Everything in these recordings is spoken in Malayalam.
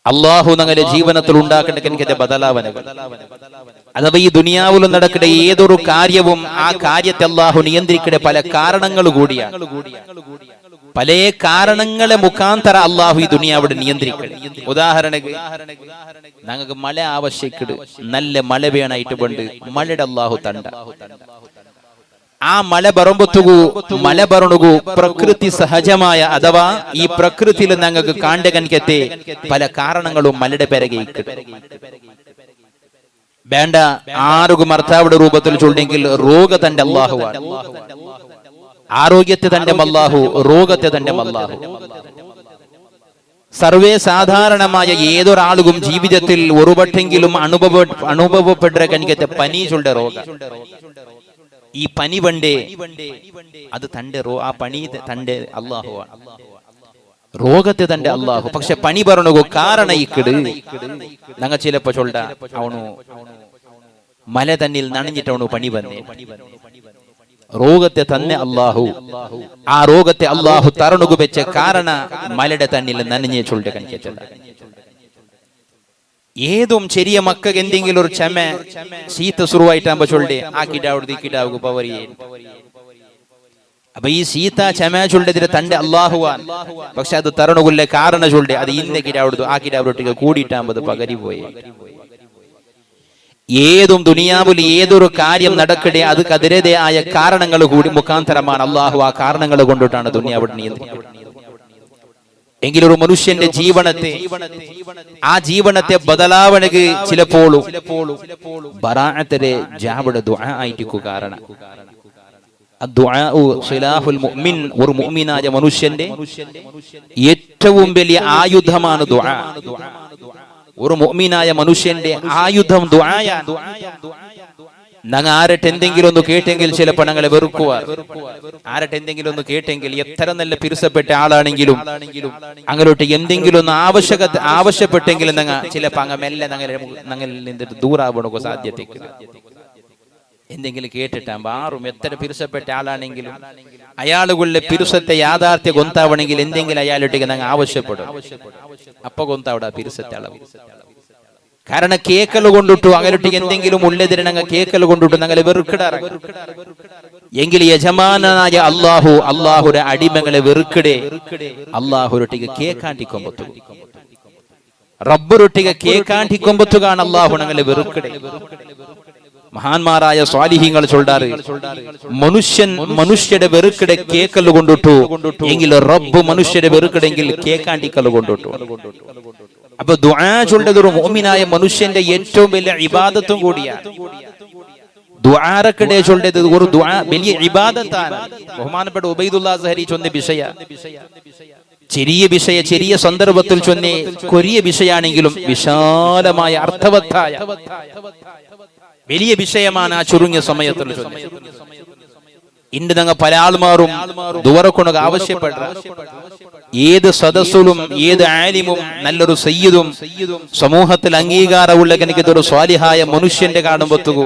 അള്ളാഹു ഞങ്ങളുടെ ജീവിതത്തിൽ ഉണ്ടാക്കേണ്ട എനിക്ക് ബദലാവനകൾ. അഥവാ ഈ ദുനിയാവിൽ നടക്കുന്ന ഏതൊരു കാര്യവും ആ കാര്യത്തെ അള്ളാഹു നിയന്ത്രിക്കുന്ന പല കാരണങ്ങൾ കൂടിയാണ്. പല കാരണങ്ങളെ മുഖാന്തര അള്ളാഹു ഈ ദുനിയാവിടെ നിയന്ത്രിക്കണം. ഉദാഹരണക്ക് ഞങ്ങൾക്ക് മഴ ആവശ്യക്കിട്, നല്ല മഴ വേണായിട്ട് കൊണ്ട് മഴയുടെ അള്ളാഹു തണ്ട. ആ മഴ ബറുണുകു പ്രകൃതി സഹജമായ അഥവാ ഈ പ്രകൃതിയിൽ ഞങ്ങൾക്ക് കാണ്ടകനിക്കത്തെ പല കാരണങ്ങളും മലയുടെ പിറകെ വേണ്ട. ആറുകും അർത്ഥാവിടെ രൂപത്തിൽ ചൊല്ലെങ്കിൽ രോഗ തന്റെ അള്ളാഹുവാണ്. ആരോഗ്യത്തെ തന്റെ അല്ലാഹു, രോഗത്തെ തന്റെ അല്ലാഹു. സർവേ സാധാരണമായ ഏതൊരാളും ജീവിതത്തിൽ ഒരുവട്ടെങ്കിലും അനുഭവപ്പെട്ട കനിക്കത്തെ പനി ചൊല്ല രോഗം. ഈ പനി പണ്ടേ അത് തന്റെ ആ പണി തന്റെ അള്ളാഹുവാണ്, രോഗത്തെ തന്റെ അള്ളാഹു. പക്ഷെ പണി പറഞ്ഞു കാരണ ഇക്കിട് ഞങ്ങ ചിലപ്പോ ചൊല്ല അവണു മല തന്നിൽ നനഞ്ഞിട്ടവണു പണി വന്നേ. രോഗത്തെ തന്നെ അള്ളാഹു, ആ രോഗത്തെ അള്ളാഹു തരണുകു വെച്ച കാരണ മലയുടെ തന്നിൽ നനഞ്ഞേ ചൊല്ലിട്ട് കണിക്കല്ല. ഏതും ചെറിയ മക്കൾക്ക് എന്തെങ്കിലും ഒരു ചമ ശീത്ത സുറുവായിട്ടാകുമ്പോ ചൊല്ലേ ആ കിടാവുക കിടാവുക പവറിയേ. അപ്പൊ ഈ സീത ചമ ചൊല്ലതിന് തന്റെ അള്ളാഹുവാൻ. പക്ഷെ അത് തരണുകൊല്ല കാരണ ചൊല്ലേ അത് ഇന്ന കിടാവുടു ആ കിടാവൊട്ടിക്ക് കൂടിയിട്ടാകുമ്പോ അത് പകരി പോയി. ഏതും ദുനിയാവിൽ ഏതൊരു കാര്യം നടക്കട്ടെ അത് കതിരതേ ആയ കാരണങ്ങൾ കൂടി മുഖാന്തരമാണ്. അള്ളാഹു ആ കാരണങ്ങൾ കൊണ്ടിട്ടാണ് ദുനിയാവിടെ നിയന്ത്രിക്കുന്നത്. എങ്കിലൊരു മനുഷ്യന്റെ ആ ജീവനത്തെ ബദലാവണക്ക് ചിലപ്പോഴും ബറാഅത്തിലെ ജാബുടെ ദുആ ആയിരിക്കും കാരണം. ഒരു മുഅ്മിനായ മനുഷ്യന്റെ ഏറ്റവും വലിയ ആയുധമാണ് ദുആ. ഒരു മുഅ്മിനായ മനുഷ്യന്റെ ആയുധം ദുആയാണ്. ഞങ്ങൾ ആരട്ടെ എന്തെങ്കിലും ഒന്ന് കേട്ടെങ്കിൽ ചിലപ്പോൾ ഞങ്ങളെ വെറുക്കുവാർ. ആരട്ടെ എന്തെങ്കിലും ഒന്ന് കേട്ടെങ്കിൽ എത്ര നല്ല പിരിസപ്പെട്ട ആളാണെങ്കിലും അങ്ങോട്ട് എന്തെങ്കിലും ഒന്ന് ആവശ്യപ്പെട്ടെങ്കിലും ഞങ്ങൾ ചിലപ്പോൾ അങ്ങ് മെല്ലെ ഞങ്ങളിൽ നിന്നിട്ട് ദൂരാവണോ സാധ്യതയ്ക്ക്. എന്തെങ്കിലും കേട്ടിട്ടാകുമ്പോ ആറും എത്ര പിരിസപ്പെട്ട ആളാണെങ്കിലും അയാളുകളുടെ പിരുസത്തെ യാഥാർത്ഥ്യ ഗൊന്താവണമെങ്കിൽ എന്തെങ്കിലും അയാളൊട്ടിക്ക് ഞങ്ങൾ ആവശ്യപ്പെടും. അപ്പൊ ഗൊന്താവിടെ പിരുസത്തെ അളവ്. കാരണം കേക്കൽ കൊണ്ടിട്ടു അങ്ങനൊട്ടിക്ക് എന്തെങ്കിലും ഉള്ളതിന് ഞങ്ങൾ കേക്കൽ കൊണ്ടിട്ടു ഞങ്ങളെ വെറുക്കിടാറ്. എങ്കിൽ യജമാനായ അള്ളാഹു അള്ളാഹുടെ അടിമകളെ വെറുക്കിടെ അള്ളാഹുരൊട്ടിക്ക് കേക്കാണ്ടിക്കൊമ്പത്തു, റബ്ബുരൊട്ടിക്ക് കേക്കാണ്ടിക്കൊമ്പത്തുകാണ് അള്ളാഹു ഞങ്ങളെ വെറുക്കിടെ. മഹാന്മാരായ സ്വാലിഹീങ്ങൾ ചൊല്ലാറ് മനുഷ്യരുടെ വെറുക്കിടെ കേക്കല് കൊണ്ടിട്ടു എങ്കിൽ റബ്ബ് മനുഷ്യരെ വെറുക്കിടെങ്കിൽ കേക്കാണ്ടിക്കല് കൊണ്ടിട്ടു. അപ്പൊ ദുആ ചൊല്ലത് ഒരു മുഅ്മിനായ മനുഷ്യന്റെ ഏറ്റവും വലിയ ഇബാദത്തും കൂടിയാണ്. ദുആറക്കിടെ ചൊല്ലത് ഒരു ദുആ വലിയ ഇബാദത്താണ്. ബഹുമാനപ്പെട്ട ഉബൈദുല്ലാഹ് സഹരി ചൊന്ന വിഷയ ചെറിയ വിഷയ ചെറിയ സന്ദർഭത്തിൽ ചൊന്നെ കൊറിയ വിഷയാണെങ്കിലും വിശാലമായ അർത്ഥവത്തായ വലിയ വിഷയമാണ് ആ ചുരുങ്ങിയ സമയത്തിൽ. ഇന്ന് ഞങ്ങൾ പല ആൾമാരും ദുവറക്കൊണക ആവശ്യപ്പെട്ട ഏത് സദസ്സുലും ഏത് ആലിമും നല്ലൊരു സയ്യിദും സമൂഹത്തിൽ അംഗീകാരമുള്ള എനിക്കൊരു സ്വാലിഹായ മനുഷ്യന്റെ കാണുമ്പോത്തുകൂ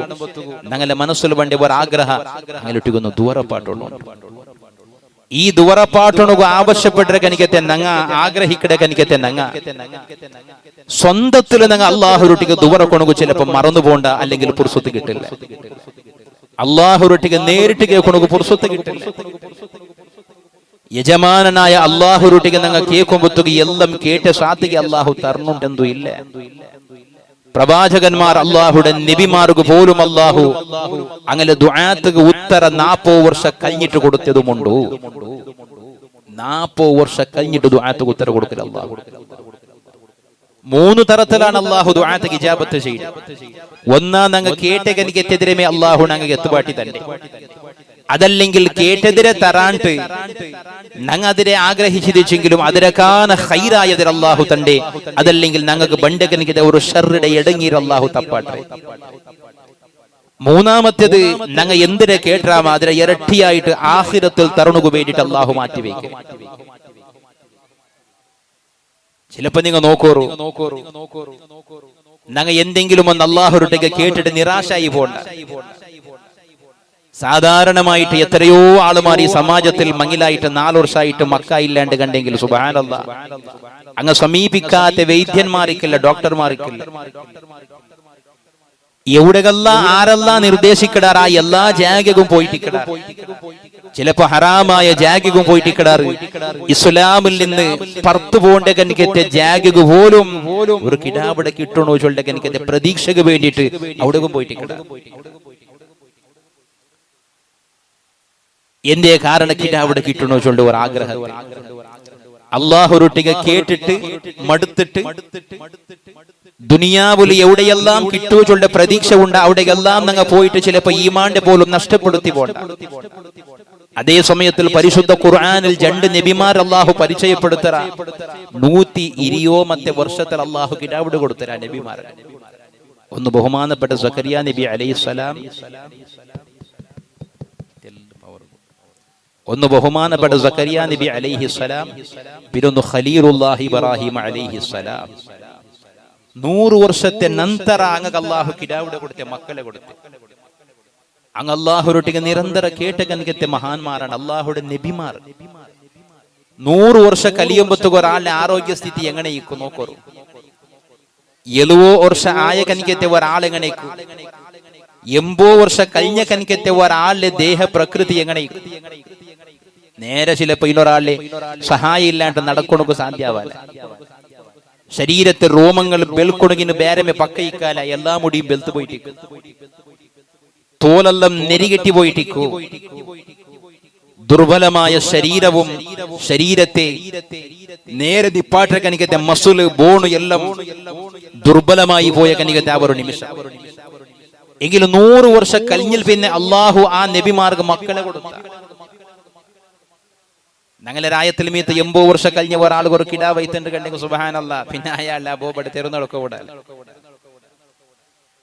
ഞങ്ങളുടെ മനസ്സിൽ വേണ്ട ഒരു ആഗ്രഹം അങ്ങനെയൊട്ടിക്കുന്നു ദുവറപ്പാട്ടുള്ളൂ. ഈ ദുവറപ്പാട്ടുണക ആവശ്യപ്പെട്ട കനിക്കത്തെ ഞങ്ങ ആഗ്രഹിക്കട കനിക്കത്തെ ഞങ്ങ സ്വന്തത്തിൽ ഞങ്ങൾ അള്ളാഹുരൊട്ടിക്ക് ദുവറക്കൊണക്ക് ചിലപ്പോൾ മറന്നു പോണ്ട, അല്ലെങ്കിൽ പുറുസത്ത് കിട്ടില്ല. അള്ളാഹുരൊട്ടിക്ക് നേരിട്ട് കേൾക്കൊണക്ക് പുറുസത്ത് കിട്ടില്ല. യജമാനായ അള്ളാഹുരൊട്ടിക്ക് ഞങ്ങൾ കേൾക്കുമ്പോത്തുക എല്ലാം കേട്ട സാധിക അള്ളാഹു തരണുണ്ടെന്തോ ഇല്ല. പ്രവാചകന്മാർ അള്ളാഹുടെ നബിമാർക്ക് പോലും അള്ളാഹു അങ്ങനെ ദുആക്ക് ഉത്തര 40 വർഷം കഴിഞ്ഞിട്ട് കൊടുത്തതുമുണ്ടോ? 40 വർഷം കഴിഞ്ഞിട്ട് ദുആക്ക് ഉത്തര കൊടുക്കൽ അള്ളാഹു. 3 തരത്തിലാണ് അള്ളാഹു ദുആക്ക് ഇജാബത്ത് ചെയ്യുന്നത്. ഒന്നാം ഞങ്ങൾ കേട്ടകനിക്കെതിരെ അള്ളാഹു ഞങ്ങൾ എത്തുപാട്ടി തന്നെ, അതല്ലെങ്കിൽ കേട്ടതിരെ തറാണ്ട് ഞങ്ങൾ അതിരെ ആഗ്രഹിച്ചിരിച്ചെങ്കിലും അതിരക്കാന ഹൈറായതിൽ അള്ളാഹു തന്റെ, അതല്ലെങ്കിൽ ഞങ്ങൾക്ക് ബണ്ടകനിക്ക് ഒരു ഷർറുടെ ഇടങ്ങീർ അള്ളാഹു തപ്പാട്ടെ. മൂന്നാമത്തേത് ഞങ്ങൾ എന്തിനെ കേട്ടാമോ അതിരെ ഇരട്ടിയായിട്ട് ആഖിറത്തിൽ തരണുകു വേണ്ടിയിട്ട് അള്ളാഹു മാറ്റിവെക്കും. ചിലപ്പോ നിങ്ങൾ നോക്കോറു ഞങ്ങൾ എന്തെങ്കിലും ഒന്ന് അള്ളാഹുരുട്ടേക്ക് കേട്ടിട്ട് നിരാശായി പോണ്ട. സാധാരണമായിട്ട് എത്രയോ ആളുമാർ ഈ സമാജത്തിൽ മങ്ങിലായിട്ട് 4 വർഷമായിട്ട് മക്ക ഇല്ലാണ്ട് കണ്ടെങ്കിൽ സുബ്ഹാനല്ലാഹ്, അങ്ങ് സമീപിക്കാത്ത വൈദ്യന്മാർക്കില്ല, ഡോക്ടർമാർക്കില്ല. എവിടെയല്ല ആരല്ല നിർദ്ദേശിക്കടാറ് ആ എല്ലാ ജാഗയും പോയിട്ടിക്കടാറ്. ചിലപ്പോ ഹറാമായ ജാഗയും പോയിട്ടിക്കടാറ്. ഇസ്ലാമിൽ നിന്ന് പുറത്തു പോകേണ്ട കനിക്കത്തെ ജാഗു പോലും ഒരു കിടാവിടെ കിട്ടണോ ചൊല്ലേണ്ട കനിക്കത്തെ പ്രതീക്ഷക്ക് വേണ്ടിയിട്ട് അവിടേക്കും പോയിട്ടിക്കടാറ്. എന്തേ കാരണം കിടാവിടെ കിട്ടണോ ചൊല്ലേണ്ട ഒരു ആഗ്രഹം അള്ളാഹുരുട്ടിക കേട്ടിട്ട് മടുത്തിട്ട് ദുനിയാവിൽ എവിടെയെല്ലാം കിട്ടുമോ ചൊല്ലേണ്ട പ്രതീക്ഷ ഉണ്ട്, അവിടെയെല്ലാം നിങ്ങൾ പോയിട്ട് ചിലപ്പോ ഈമാന്റെ പോലും നഷ്ടപ്പെടുത്തി പോണ്ട. അതേ സമയത്തിൽ പരിശുദ്ധ ഖുർആനിൽ 2 നബിമാർ അള്ളാഹു പരിചയപ്പെടുത്തറ. 120 വർഷത്തിൽ അള്ളാഹു കിടാവിടെ കൊടുത്തര നബിമാർ. ഒന്ന് ബഹുമാനപ്പെട്ട സക്കരിയ നബി അലൈഹിസ്സലാം, ഒന്ന് ബഹുമാനപ്പെട്ട സക്കരിയ നബി അലൈഹിസ്സലാം, പിന്നൊന്ന് ഖലീലുല്ലാഹി ഇബ്രാഹിം അലൈഹിസ്സലാം. 100 വർഷത്തെ നന്തര അങ്ങ് അള്ളാഹു കിടാവിടെ കൊടുത്തെ മക്കളെ കൊടുത്തെ. അങ്ങ് അള്ളാഹുരൊട്ടിಗೆ നിരന്തര കേട്ട കനിക്കത്തെ മഹാന്മാരാണ് അള്ളാഹുടെ നബിമാർ. 100 വർഷം കലിയുമ്പത്തുക ഒരാളുടെ ആരോഗ്യസ്ഥിതി എങ്ങനെയിരിക്കും നോക്കൂ. 70 വർഷം ആയ കനിക്കത്തെ ഒരാളെങ്ങനെയിരിക്കും, 80 വർഷം കഴിഞ്ഞ കനിക്കത്തെ ഒരാളുടെ ദേഹ പ്രകൃതി എങ്ങനെയിരിക്കും. നേരെ ചിലപ്പോ ഇന്നൊരാളിലെ സഹായം ഇല്ലാണ്ട് നടക്കണക്ക് സാധ്യവാല. ശരീരത്തെ രോമങ്ങൾ ബെൽക്കൊണകിന് ബേരമെ പക്കയിക്കാല, എല്ലാ മുടിയും ബെൽത്ത് പോയിട്ടിക്കും, തോലെല്ലാം നെരികെട്ടി പോയിട്ടിക്കൂ. ദുർബലമായ ശരീരവും ശരീരത്തെ നേരെ ദിപ്പാട്ട കനിക്കത്തെ മസുല് ബോണു എല്ലാം ദുർബലമായി പോയ കനിക്കത്തെ ആ ഒരു നിമിഷം. എങ്കിലും 100 വർഷം കഴിഞ്ഞിൽ പിന്നെ അള്ളാഹു ആ നബിമാർക്ക് മക്കളെ കൊടുത്ത. ഞങ്ങളെ രായത്തിൽ മീത്ത് 80 വർഷം കഴിഞ്ഞ ഒരാൾ ഒരു കിടാ വൈത്തണ്ട് കണ്ടെങ്കിൽ സുബ്ഹാനല്ലാഹ്, പിന്നെ അയാൾ ബോബടെ തെരുന്നൊക്കെ ഓടാൻ.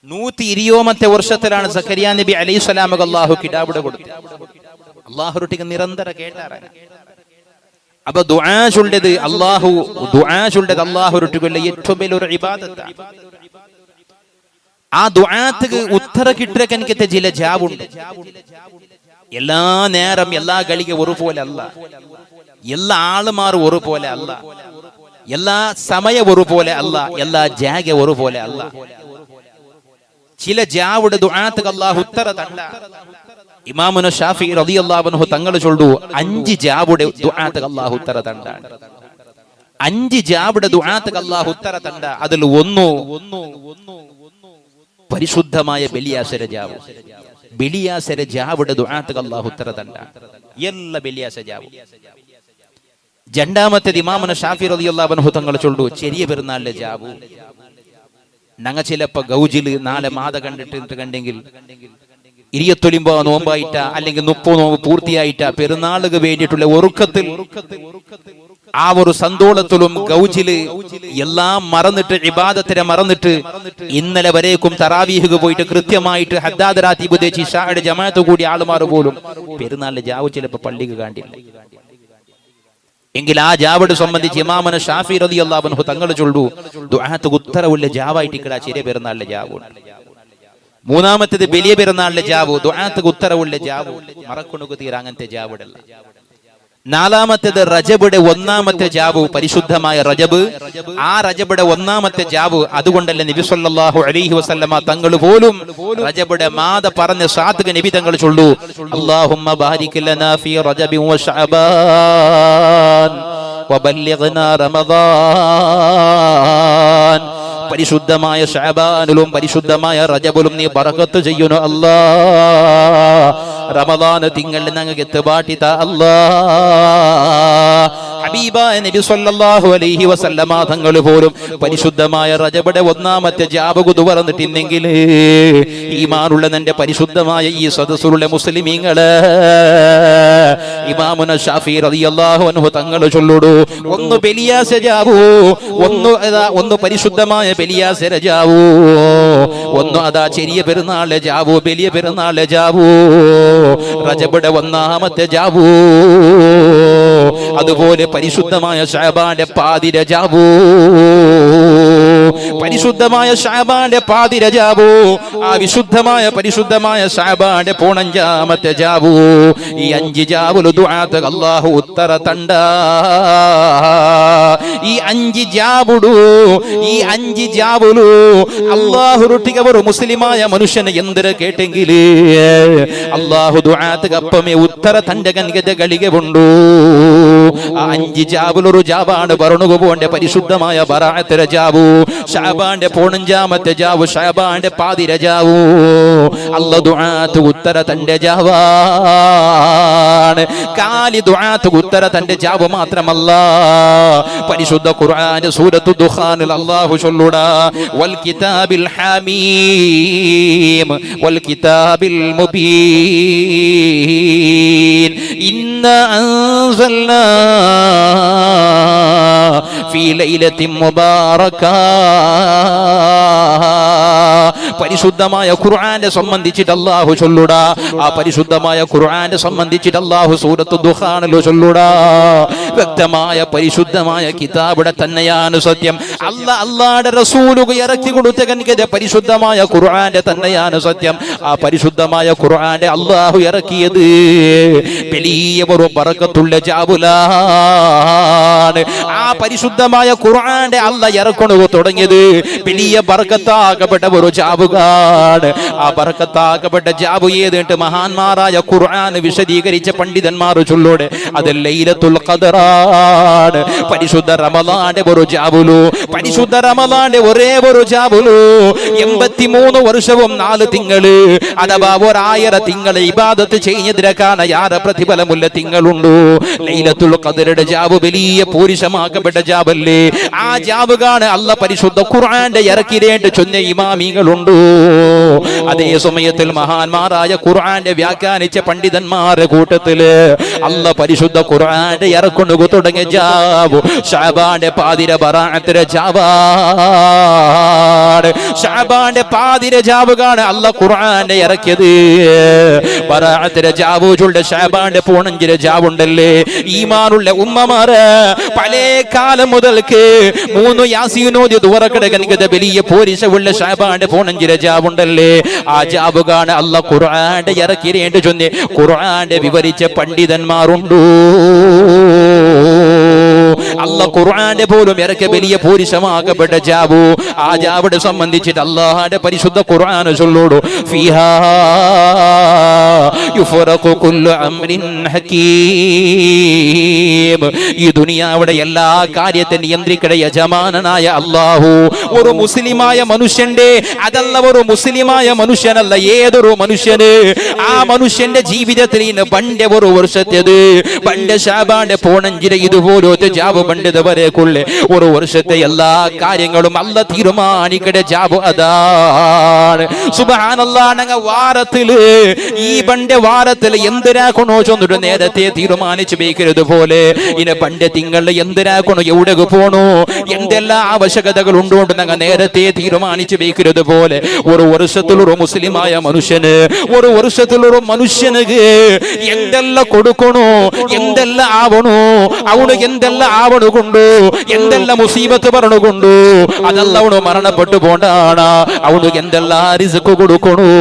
120 വർഷത്തിലാണ് സക്കരിയ നബി അലൈഹിസ്സലാമക്ക് അള്ളാഹു കിടാവിടെ കൊടുത്തത്. അള്ളാഹുരുട്ടിക്ക് നിരന്തര കേട്ടാറാണ്. അപ്പൊ ദുആ ചൊല്ലേത് അള്ളാഹുരുട്ടിക്കുള്ള ഏറ്റവും വലിയൊരു ഇബാദത്താണ്. ആ ദുആക്ക് ഉത്തര കിട്ടുക കനിക്കത്തെ ചില ജാബുണ്ട്. എല്ലാ നേരം എല്ലാ കളിക ഒരുപോലെ അല്ല, എല്ലാ ആളുമാർ ഒരുപോലെ അല്ല, എല്ലാ സമയ ഒരുപോലെ അല്ല, എല്ലാ ജാഗ ഒരുപോലെ അല്ല. ചില ജാവുടെ ദുആക്ക് അല്ലാഹു ഉത്തര തണ്ട. ഇമാമുന ഷാഫി റളിയല്ലാഹു അൻഹു തങ്ങൾ ചൊല്ലു 5 ജാവുടെ ദുആക്ക് അല്ലാഹു ഉത്തര തണ്ട. 5 ജാവുടെ ദുആക്ക് അല്ലാഹു ഉത്തര തണ്ട. അതിൽ ഒന്ന് പരിശുദ്ധമായ ബലിയാസര ജാവ്. ബലിയാസര ജാവുടെ ദുആക്ക് അല്ലാഹു ഉത്തര തണ്ട. എല്ലാ ബലിയാസ ജാവ്. രണ്ടാമത്തേത് ഇമാമുന ഷാഫി റളിയല്ലാഹു അൻഹു തങ്ങൾ ചൊല്ലു ചെറിയ പെരുന്നാളിലെ ജാവു. ഞങ്ങ ചിലപ്പോ ഗൗജില് 4 മാത കണ്ടെങ്കിൽ 29 നോമ്പായിട്ട അല്ലെങ്കിൽ 30 നോമ്പ് പൂർത്തിയായിട്ട പെരുന്നാളുക വേണ്ടിയിട്ടുള്ള ഒരുക്കത്തിൽ ആ ഒരു സന്തോളത്തിലും ഗൗജില് എല്ലാം മറന്നിട്ട് ഇബാദത്തിനെ മറന്നിട്ട് ഇന്നലെ വരേക്കും തറാവീഹ് പോയിട്ട് കൃത്യമായിട്ട് ഹദ്ദാദ് റാത്തീബ് ദേശി ഷായുടെ ജമാഅത്ത് കൂടി ആളുമാർ പോലും പെരുന്നാളിലെ ജാവു ചിലപ്പോ പള്ളിക്ക് കണ്ടില്ല. എങ്കിൽ ആ ജാവട് സംബന്ധിച്ച് ഇമാമുന ഷാഫി റളിയല്ലാഹു അൻഹു തങ്ങൾ ചൊല്ലു ദുആക്ക് ഉത്തരവുള്ള ജാവായിട്ട് ഇക്കട ചെറിയ പെരുന്നാളിലെ ജാവു. മൂന്നാമത്തേത് വലിയ പെരുന്നാളിലെ ജാവു. ദുആക്ക് ഉത്തരവുള്ള ജാവു മറക്കൊണുക തീര അങ്ങനത്തെ ജാവടല്ല. 4മത്തേത് റജബുടെ 1ാമത്തെ ജാവു, പരിശുദ്ധമായ റജബ്. ആ റജബുടെ 1ാമത്തെ ജാവു. അതുകൊണ്ടല്ലേ നബി സല്ലല്ലാഹു അലൈഹി വസല്ലമ തങ്ങൾ പോലും റജബുടെ മാത പറഞ്ഞ സാധക നബി തങ്ങൾ ചൊല്ലു അല്ലാഹുമ്മ ബാരിക് ലനാ ഫീ റജബി വ ശഅബാൻ വബല്ലിഗ്നാ റമദാൻ. പരിശുദ്ധമായ ശഅബാനിലും പരിശുദ്ധമായ റജബിലും നീ ബറകത്ത് ചെയ്യുന്നു അല്ലാ. റമദാൻ തിങ്കളിൽ ഞങ്ങൾക്ക് എത്തുപാട്ടിത അല്ലാ. ഹബീബായ നബി സല്ലല്ലാഹു അലൈഹി വസല്ലമ തങ്ങൾ പോലും പരിശുദ്ധമായ റജബുടെ 1ാമത്തെ ജാബു തുറന്നിട്ടില്ലെങ്കിൽ ഈമാനുള്ള നിന്റെ പരിശുദ്ധമായ ഈ സദസ്സുള്ള മുസ്ലിമീങ്ങള് ഇമാമുന ഷാഫി റളിയല്ലാഹു അൻഹു തങ്ങൾ ചൊല്ലുടു ഒന്ന് ബലിയാസ ജാവു, ഒന്ന് പരിശുദ്ധമായ ബലിയാസ ജാവു, ഒന്ന് അതാ ചെറിയ പെരുന്നാളെ ജാവു, വലിയ പെരുന്നാളെ ജാവു, റജബുടെ 1ാമത്തെ ജാവു, അതുപോലെ പരിശുദ്ധമായ ശഅബാന്റെ പാതിര ജാവു. പരിശുദ്ധമായ ശഅബാന്റെ പാതിര ജാവു, ആ വിശുദ്ധമായ പരിശുദ്ധമായ ശഅബാന്റെ പൂണഞ്ചാമത്തെ ജാവു, ഈ 5 ജാവുലു ദുആത്ത് അല്ലാഹു ഉത്തര തണ്ട. ഈ 5 ജാവുಡು, ഈ 5 ജാവുലു അല്ലാഹുരൊಟ್ಟಿಗೆ ഒരു മുസ്ലിമായ മനുഷ്യനെ എന്തിര കേട്ടെങ്കിൽ അല്ലാഹു ദുആത്ത് അപ്പമേ ഉത്തര തണ്ടകൻഗതಗಳಿಗೆ ಉಂಟು. ആ 5 ജാവുലൊരു ജാവാണ് പറഞ്ഞു പോന്റെ പരിശുദ്ധമായ ബറാഅത്ത് ജാവു, ശഅബാന്റെ 15ാമത്തെ ജാവു, ശഅബാന്റെ പാതിര ജാവു. അല്ലാഹു ദുആത്ത് ഉത്തര തന്റെ ജാവാണ്. കാലി ദുആത്ത് ഉത്തര തന്റെ ജാവു മാത്രമല്ല, പരിശുദ്ധ ഖുർആൻ സൂറത്തു ദുഖാനിൽ അല്ലാഹു ചൊല്ലുടാ, വൽ കിതാബിൽ ഹമീം വൽ കിതാബിൽ മുബീൻ ഇന്നാ അൻസൽനാ ഫീ ലൈലത്തിൻ മുബാറക. പരിശുദ്ധമായ ഖുർആനെ സംബന്ധിച്ചിട്ട് അല്ലാഹു ചൊല്ലുടാ, ആ പരിശുദ്ധമായ ഖുർആനെ സംബന്ധിച്ചിട്ട് അല്ലാഹു സൂറത്തു ദുഖാനിൽ ചൊല്ലുടാ, വ്യക്തമായ പരിശുദ്ധമായ കിതാബിടെ തന്നെയാണ് സത്യം. അല്ലാഹുവിന്റെ റസൂലുകൾ ഇറക്കി കൊടുത്ത കനികത പരിശുദ്ധമായ ഖുർആന്റെ തന്നെയാണ് സത്യം. ആ പരിശുദ്ധമായ ഖുർആനെ അല്ലാഹു ഇറക്കിയത് വലിയ ഒരു ബറക്കത്തുള്ള ജാബുലാണ്. ആ പരിശുദ്ധമായ ഖുർആന്റെ അല്ലാഹു ഇറക്കണു തുടങ്ങിയത് വലിയ ബറക്കത്താകപ്പെട്ട ഒരു ജാബുകാണ്. ആ ബറക്കത്താകപ്പെട്ട ജാബു ഏതിട്ട് മഹാന്മാരായ ഖുർആൻ വിശദീകരിച്ച പണ്ഡിതന്മാർ ചൊല്ലോടെ അത് ലൈലത്തുൽ ഖദറാണ്. പരിശുദ്ധ റമളാന്റെ ഒരു ജാബുലു, പരിശുദ്ധ റമളാന്റെ ഒരേ ഒരു ജാബുലു 83 വർഷവും 4 തിങ്കള് അഥവാ 1000 തിങ്കളെ ഇബാദത്ത് ചെയ്യുന്നതിനേക്കാണ് യാറെ പ്രതിഫലമുള്ള തിങ്കളുണ്ടു. ലൈലത്തുൽ ഖദറുടെ ജാബു വലിയ പൂരിശമാക്കപ്പെട്ട ജാബല്ലേ. ആ ജാബുകാണ് അല്ലാഹു പരിശുദ്ധ ഖുർആന്റെ ഇറക്കിരേണ്ട ചൊന്ന ഇമാമികളുണ്ടു. അതേ സമയത്തിൽ മഹാന്മാരായ ഖുർആന്റെ വ്യാഖ്യാനിച്ച പണ്ഡിതന്മാരുടെ കൂട്ടത്തില് അല്ലാഹു പരിശുദ്ധ ഖുർആന്റെ ഇറക്കൊണ്ടു തുടങ്ങിയ ജാബു ശഅബാന്റെ പാതിര ബറാഅത്ത് ജാബാണ്. ശഅബാന്റെ പാതിര ജാബുകാണ് അല്ലാഹു ഖുർആന്റെ ഇറക്കിയത്. ബറാഅത്ത് ജാബു ചൊല്ലുന്ന ശഅബാന്റെ 15 ജാബുണ്ടല്ലേ. ഈമാനുള്ള ഉമ്മമാര് പഴയ കാലം മുതൽക്ക് 3 യാസീനോദി ദുവറക്കടകനികത വലിയ പോരിശവുള്ള ശഅബാന്റെ 15 ജാബുണ്ടല്ലേ. ആ ജാബുകാണ് അല്ലാഹു ഖുർആന്റെ ഇറക്കിരേണ്ട ചൊന്നെ ഖുർആന്റെ വിവരിച്ച പണ്ഡിതന്മാരുണ്ടു. അല്ലാഹു ഖുർആന്റെ പോലും ഇറക്കിയ വലിയ പൂരിശമാക്കപ്പെട്ട ജാബു. ആ ജാബിനെ സംബന്ധിച്ചിട്ട് അല്ലാഹുവിന്റെ പരിശുദ്ധ ഖുർആൻ ചൊല്ലുടോ, ഫീഹാ യുഫറഖു കുല്ലു അംരിൻ ഹകീം. ഈ ദുനിയാവിടെ എല്ലാ കാര്യത്തെ നിയന്ത്രിക്കുന്ന യജമാനനായ അല്ലാഹു ഒരു മുസ്ലിമായ മനുഷ്യന്റെ, അതല്ല ഒരു മുസ്ലിമായ മനുഷ്യനല്ല, ഏതൊരു മനുഷ്യന് ആ മനുഷ്യന്റെ ജീവിതത്തിൽ ഇന്ന് പണ്ട് ഒരു വർഷത്തേത് പണ്ട് ശഅബാന്റെ 15 ഇതുപോലത്തെ ജാബ് പണ്ടത് വരെക്കുള്ള ഒരു വർഷത്തെ എല്ലാ കാര്യങ്ങളും അല്ലാഹു തീരുമാനിക്കട ജാബ് അതാണ്. സുബ്ഹാനല്ലാഹ്. ഞങ്ങൾ വാരത്തില് ഈ പണ്ട് വാരത്തിൽ എന്തിനാക്കണോ ചൊന്നിട്ട് നേരത്തെ തീരുമാനിച്ചു വെക്കരുത് പോലെ ഇനി പണ്ട് തിങ്കൾ എന്തിനാക്കണോ, എവിടെ പോണോ, എന്തെല്ലാം ആവശ്യകതകൾ ഉണ്ടോണ്ട് ഞങ്ങൾ നേരത്തെ തീരുമാനിച്ചു വെക്കരുത് പോലെ ഒരു വർഷത്തിലൊരു മുസ്ലിമായ മനുഷ്യന്, ഒരു വർഷത്തിലൊരു മനുഷ്യന് എന്തെല്ലാം കൊടുക്കണോ, എന്തെല്ലാം ആവണോ, അവന് എന്തെല്ലാം ആവണുകൊണ്ടു, എന്തെല്ലാം മുസീബത്ത് പറഞ്ഞുകൊണ്ടു, അതല്ല അവന് മരണപ്പെട്ടു പോണ്ടാണ്, അവന് എന്തെല്ലാം റിസ്ക് കൊടുക്കണോ,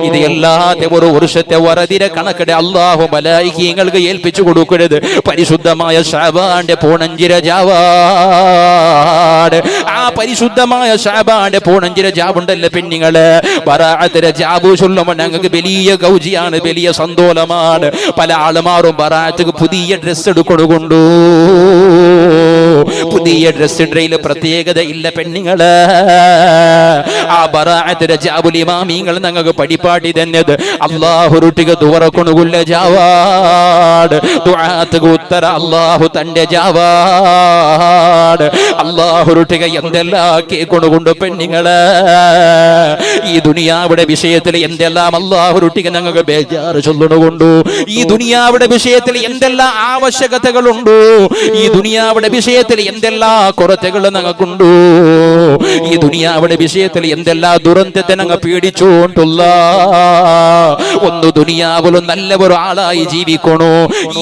ഇത് എല്ലാത്തെ ഒരു വർഷത്തെ വറതിര കണക്കടെ അല്ലാഹു മലായികങ്ങൾക്ക് ഏൽപ്പിച്ചു കൊടുക്കരുത്. പരിശുദ്ധമായ ശഅബാന്റെ 15 ജാവാണ്. ആ പരിശുദ്ധമായ ശഅബാന്റെ 15 ജാവുണ്ടല്ലേ പെണ്ണുങ്ങള്, ബറാഅത്ത് ജാബു ചൊല്ലുമ്പോൾ ഞങ്ങൾക്ക് വലിയ ഗൗജിയാണ്, വലിയ സന്തോഷമാണ്. പല ആളുമാരും ബറാഅത്ത് പുതിയ ഡ്രസ് എടുക്കൊണ്ടു, പുതിയ ഡ്രസ് ഇടയില് പ്രത്യേകത ഇല്ല പെണ്ണുങ്ങള്. ആ ബറാഅത്ത് ജാബുൽ ഇമാമിങ്ങൾ ഞങ്ങൾക്ക് പഠിപ്പാട്ടി തന്നത് അല്ലാഹുരുട്ടിക ദുവറക്കൊണുകുള്ള ജാവാട്, ദുആത്തുക ഉത്തര അല്ലാഹു തന്റെ ജാവാട്. അല്ലാഹുരുട്ടിക എന്തെല്ലാം കേക്കൊണ്ടുകൊണ്ട് പെണ്ണുങ്ങള് ഈ ദുനിയാവിടെ വിഷയത്തിൽ എന്തെല്ലാം അല്ലാഹുരുട്ടിക ഞങ്ങൾക്ക് ബേജാറ് ചൊല്ലണുകൊണ്ടു, ഈ ദുനിയാവിടെ വിഷയത്തിൽ എന്തെല്ലാം ആവശ്യകതകളുണ്ടോ, ഈ ദുനിയാവിടെ വിഷയത്തിൽ എന്തെല്ലാം എന്തെല്ലാം കുറച്ചുകൾ ഞങ്ങൾക്കുണ്ടോ, ഈ ദുനിയാവിടെ വിഷയത്തിൽ എന്തെല്ലാം ദുരന്തത്തെ ഞങ്ങൾ പേടിച്ചുകൊണ്ടുള്ള ഒന്ന് ദുനിയാവിലും നല്ല ഒരു ആളായി ജീവിക്കണോ,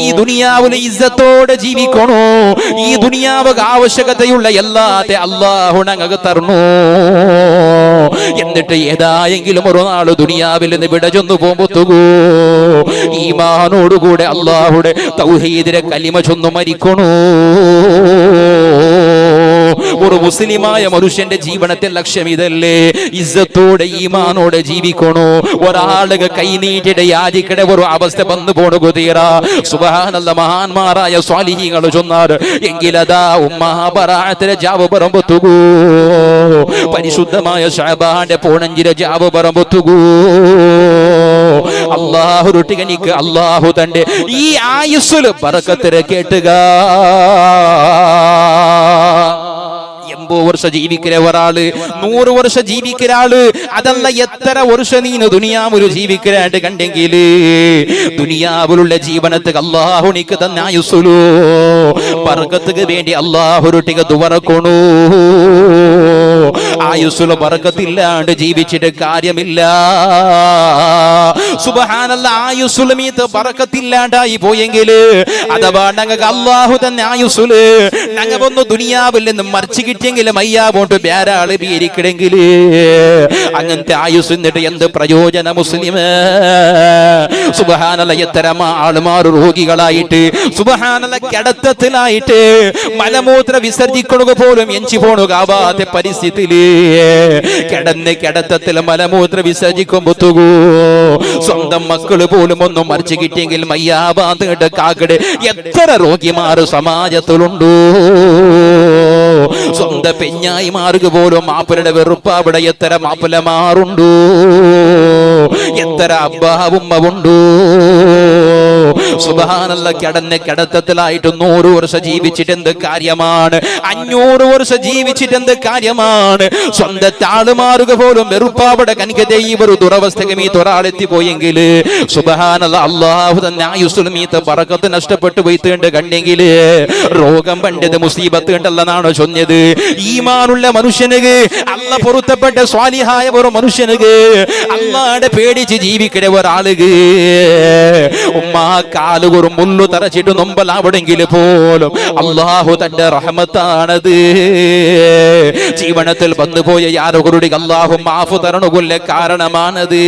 ഈ ദുനിയാവിലെ ഇസ്സത്തോടെ ജീവിക്കണോ, ഈ ദുനിയാവ് ആവശ്യകതയുള്ള എല്ലാത്തെ അല്ലാഹു ഞങ്ങൾക്ക് തരണോ. എന്നിട്ട് ഏതായെങ്കിലും ഒരു നാള് ദുനിയാവിൽ നിന്ന് വിട ചൊന്നു പോകുമ്പോ ഈമാനോടുകൂടെ അല്ലാഹുടെ തൗഹീദിലെ കലിമ ചൊന്നു മരിക്കണോ. ഒരു മുസ്ലിമായ മനുഷ്യന്റെ ജീവനത്തെ ലക്ഷ്യം ഇതല്ലേ, ഇസ്സത്തോടെ ഈമാനോടെ ജീവിക്കണോ. ഒരാളുകൾ കൈനീട്ടിടെ യാചിക്കടെ ഒരു അവസ്ഥ വന്നു പോണു കുതീറാ. സുബ്ഹാനല്ലാഹ്, മഹാന്മാരായ സ്വാലിഹീങ്ങൾ ചൊന്നാർ എങ്കിലതാ ഉമ്മാബറാഅത്തിലെ ജാവ് പറമ്പത്തുകൂ, പരിശുദ്ധമായ ശഅബാന്റെ പോണഞ്ചിലെ ജാവ് പറമ്പത്തുകൂ. അല്ലാഹുരുട്ടികനിക്ക് അല്ലാഹു തന്റെ ഈ ആയുസ്സിൽ ബറക്കത്തിനെ കേട്ടുക. 80 വർഷം ജീവിക്കുന്ന ഒരാള്, 100 വർഷം ജീവിക്കുന്ന ആള്, അതല്ല എത്ര വർഷം നീ ദുനിയാവില് ജീവിക്കാനായിട്ട് കണ്ടെങ്കിൽ ദുനിയാവിലുള്ള ജീവനത്തിൽ അല്ലാഹു നിക്ക് തന്ന ആയുസ്സുലോ ബർക്കത്തുക്ക് വേണ്ടി അല്ലാഹുരുട്ടിക ദുവറക്കണോ. ആയുസ്സുല ബർക്കത്തില്ലാണ്ട് ജീവിച്ചിട്ട് കാര്യമില്ല. സുബ്ഹാനല്ലാഹ്, ആയുസ്സുലമീത്ത് ബർക്കത്തില്ലാണ്ടായി പോയെങ്കിൽ അഥവാ ഞങ്ങൾക്ക് അല്ലാഹു തന്ന ആയുസ്സുല് ഞങ്ങൊന്ന് ദുനിയാവിൽ നിന്ന് മറിച്ച് കിട്ടിയെങ്കിലും അയ്യാ പോട്ട് വേറാള് പേരിക്കിടെങ്കിൽ അങ്ങനത്തെ ആയുസ് എന്നിട്ട് എന്ത് പ്രയോജന മുസ്ലിം. സുബ്ഹാനല്ലാഹ്, എത്ര ആളുമാർ രോഗികളായിട്ട്, സുബ്ഹാനല്ലാഹ് കിടത്തത്തിലായിട്ട് മലമൂത്ര വിസർജിക്കുക പോലും എഞ്ചി പോണുകാവാത്ത പരിസ്ഥിതിയില് കിടത്തത്തിൽ മലമൂത്ര വിസർജിക്കുമ്പോ സ്വന്തം മക്കള് പോലും ഒന്നും മറിച്ച് കിട്ടിയെങ്കിൽ മയ്യാബാന്ത് കാക്കടെ എത്ര രോഗിമാർ സമാജത്തിലുണ്ടോ. സ്വന്തം പെഞ്ഞായിമാർക്ക് പോലും മാപ്പിളുടെ വെറുപ്പ് അവിടെ എത്ര മാപ്പിളമാറുണ്ടോ, എത്ര അബ്ബാവുമ്മവുണ്ടോ. സുബ്ഹാനല്ലാഹ്, കിടത്തത്തിലായിട്ട് 100 വർഷം ജീവിച്ചിട്ട് എന്ത് കാര്യമാണ്, 500 വർഷം ജീവിച്ചിട്ട് എന്ത് കാര്യമാണ്. സ്വന്തത്തെ ആളുമാറുക പോലും വെറുപ്പാവിടെ കനിക്കതേ ഈ ഒരു ദുരവസ്ഥക്ക് മീത്ത് ഒരാളെത്തി പോയെങ്കിൽ സുബ്ഹാനല്ലാഹ്, അല്ലാഹു തന്നെ ആയുസ്സിൽ മീത്ത് ബറക്കത്ത് നഷ്ടപ്പെട്ടു പോയിട്ടുണ്ട് കണ്ടെങ്കിൽ രോഗം പണ്ടത് മുസീബത്ത് കണ്ടല്ലെന്നാണോ ചൊന്നത്. ഈമാനുള്ള മനുഷ്യനുക്ക്, അല്ലാഹ് പൊരുത്തപ്പെട്ട സ്വാലിഹായ ഒരു മനുഷ്യനുക്ക്, അല്ലാഹുവിനെ പേടിച്ച് ജീവിക്കുന്ന ഒരാളുക്ക് ഉമ്മാ കാല് ഒരു മുള്ളു തറച്ചിട്ട് നൊമ്പലാവിടെങ്കിൽ പോലും അല്ലാഹു തന്റെ റഹ്മത്താണത്. ജീവനത്തിൽ വന്നുപോയ യാതൊരു അല്ലാഹു മാഫു തരണുകൊല്ല കാരണമാണത്.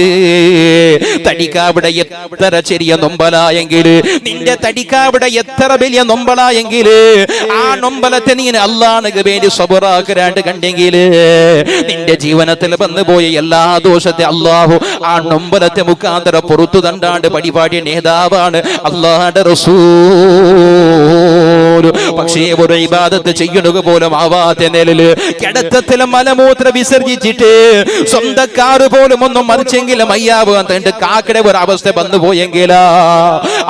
തടിക്കാവിടെ എത്ര ചെറിയ നൊമ്പലായെങ്കിൽ, നിന്റെ തടിക്കാവിടെ എത്ര വലിയ നൊമ്പലായെങ്കിൽ ആ നൊമ്പലത്തെ നീ അല്ലാഹുവിന് വേണ്ടി സബറാക്കരാണ്ട് കണ്ടെങ്കിൽ നിന്റെ ജീവനത്തിൽ വന്നുപോയ എല്ലാ ദോഷത്തെ അല്ലാഹു ആ നൊമ്പലത്തെ മുഖാന്തരം പുറത്തു തണ്ടാണ്ട് പരിപാടി നേതാവാണ് അല്ലാഹുവിന്റെ റസൂൽ. പക്ഷേ ഒരു ഇബാദത്ത് ചെയ്യുന്നത് പോലും ആവാത്ത നിലയില് കിടത്തത്തിൽ മലമൂത്ര വിസർജിച്ചിട്ട് സ്വന്തക്കാര് പോലും ഒന്നും മറിച്ചെങ്കിലും അയ്യാവ് തന്റെ കാക്കടെ ഒരു അവസ്ഥ വന്നു പോയെങ്കിൽ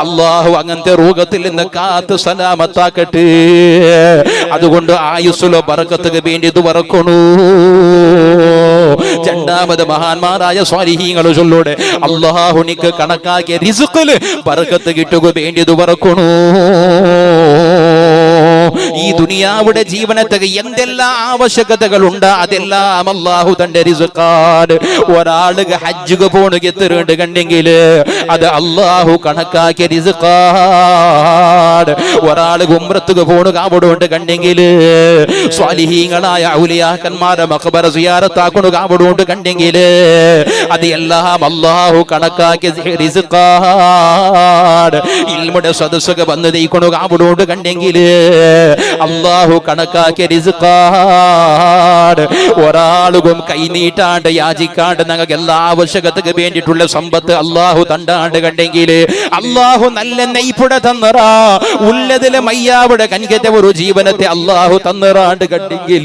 അല്ലാഹു അങ്ങനത്തെ രോഗത്തിൽ നിന്ന് കാത്ത് സലാമത്താക്കട്ടെ. അതുകൊണ്ട് ആയുസ്സുലോ ബറക്കത്തുക്ക് വേണ്ടി ഇത് വറക്കണു. രണ്ടാമത് മഹാന്മാരായ സ്വാലിഹീങ്ങൾ ചൊല്ലോടെ അല്ലാഹു നിക്ക് കണക്കാക്കിയ റിസ്ഖിൽ ബറക്കത്ത് കിട്ടുക വേണ്ടി ഇത് വറക്കണു. ഈ ദുനിയാവുടെ ജീവനത്തിന് എന്തെല്ലാം ആവശ്യകതകളുണ്ട് അതെല്ലാം അല്ലാഹു തന്റെ റിസ്ഖാണ്. ഒരാൾക്ക് ഹജ്ജുക്ക് പോണു എത്തിരണ്ട് കണ്ടെങ്കിൽ അത് അല്ലാഹു കണക്കാക്കിയ റിസ്ഖാണ്. ഒരാൾക്ക് ഉംറത്തുക്ക് പോണു കാവടുകൊണ്ട് കണ്ടെങ്കിൽ സ്വാലിഹീങ്ങളായ ഔലിയാക്കന്മാരെ മഖബറ സിയാറത്താക്കണു കാവടുകൊണ്ട് കണ്ടെങ്കിൽ അത് എല്ലാം അല്ലാഹു കണക്കാക്കിയ റിസ്ഖാണ്. ഇൽമുടെ സദസ്സൊക്കെ വന്ന് ദൈക്കണു കാവടുകൊണ്ട് കണ്ടെങ്കിൽ അല്ലാഹു കണക്കാക്കിയ റിസ്ഖാണ്. ഒരാളും കൈനീട്ടാണ്ട് യാചിക്കാണ്ട് ഞങ്ങൾക്ക് എല്ലാ ആവശ്യകതക്ക് വേണ്ടിയിട്ടുള്ള സമ്പത്ത് അല്ലാഹു തണ്ടാണ്ട് കണ്ടെങ്കിൽ അല്ലാഹു നല്ല നെയ്പുട തന്നറാ ഉള്ളതിലെ മയ്യാവിടെ കനികത്തെ ഒരു ജീവനത്തെ അല്ലാഹു തന്നറാണ്ട് കണ്ടെങ്കിൽ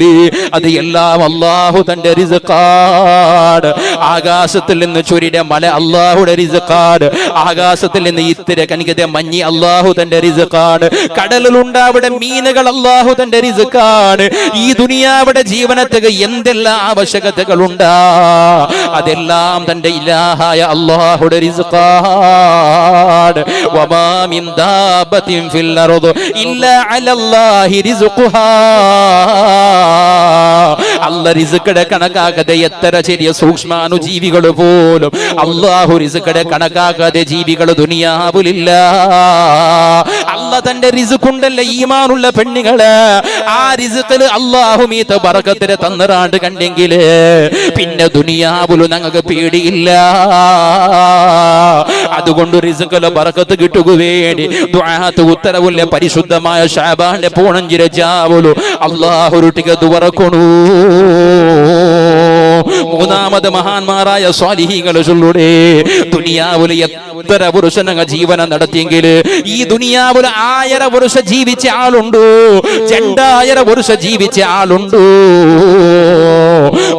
അത് എല്ലാം അല്ലാഹു തന്റെ റിസ്ഖാണ്. ആകാശത്തിൽ നിന്ന് ചൊരിയുടെ മല അല്ലാഹുടെ റിസ്ഖാണ്. ആകാശത്തിൽ നിന്ന് ഇത്തിര കനികത്തെ മഞ്ഞി അല്ലാഹു തന്റെ റിസ്ഖാണ്. കടലിലുണ്ടാവിടെ മീനുകൾ അല്ലാഹു തന്റെ റിസ്ഖാണ്. ഈ ദുനിയാവിടെ ജീവനത്തെ എന്തെല്ലാം ആവശ്യകതകളുണ്ടാ അതെല്ലാം തന്റെ ഇലാഹായ അല്ലാഹുവിന്റെ റിസ്ഖാണ്. വമാ മിൻ ദാബത്തിൻ ഫിൽ അർദ് ഇല്ലാ അലല്ലാഹി റിസ്ഖുഹാ. അല്ലാഹ് റിസ്ഖിന്റെ കണക്കാക്കാതെ എത്ര ചെറിയ സൂക്ഷ്മാണുജീവികൾ പോലും അല്ലാഹു റിസ്ഖിന്റെ കണക്കാക്കാതെ ജീവികൾ ദുനിയാവിലില്ല. അല്ലാഹ് തന്റെ റിസ്ഖ് ഉണ്ടല്ലേ ഈമാനുള്ള പെണ്ണുങ്ങള്, ആ റിസ്ഖിൽ അല്ലാഹു മീത ബറക്കത്തിനെ തന്നറാണ്ട് കണ്ടെങ്കിൽ പിന്നെ ദുനിയാവിലും ഞങ്ങൾക്ക് പേടിയില്ല. അതുകൊണ്ട് റിസ്ഖിലെ ബറക്കത്ത് കിട്ടുക വേണ്ടി ദുആത്ത് ഉത്തരവുള്ള പരിശുദ്ധമായ ശഅബാന്റെ പോണഞ്ചിര ജാവലു അല്ലാഹുരുട്ടിക്ക് ദുവറക്കണു. മൂന്നാമത് മഹാന്മാരായ സ്വാലിഹീങ്ങൾ ചൊല്ലുടേ ദുനിയാവിൽ എത്ര പുരുഷനങ്ങ ജീവനം നടത്തിയെങ്കിൽ ഈ ദുനിയാവിൽ 1000 വർഷം ജീവിച്ച ആളുണ്ടോ, 2000 വർഷം ജീവിച്ച ആളുണ്ടോ,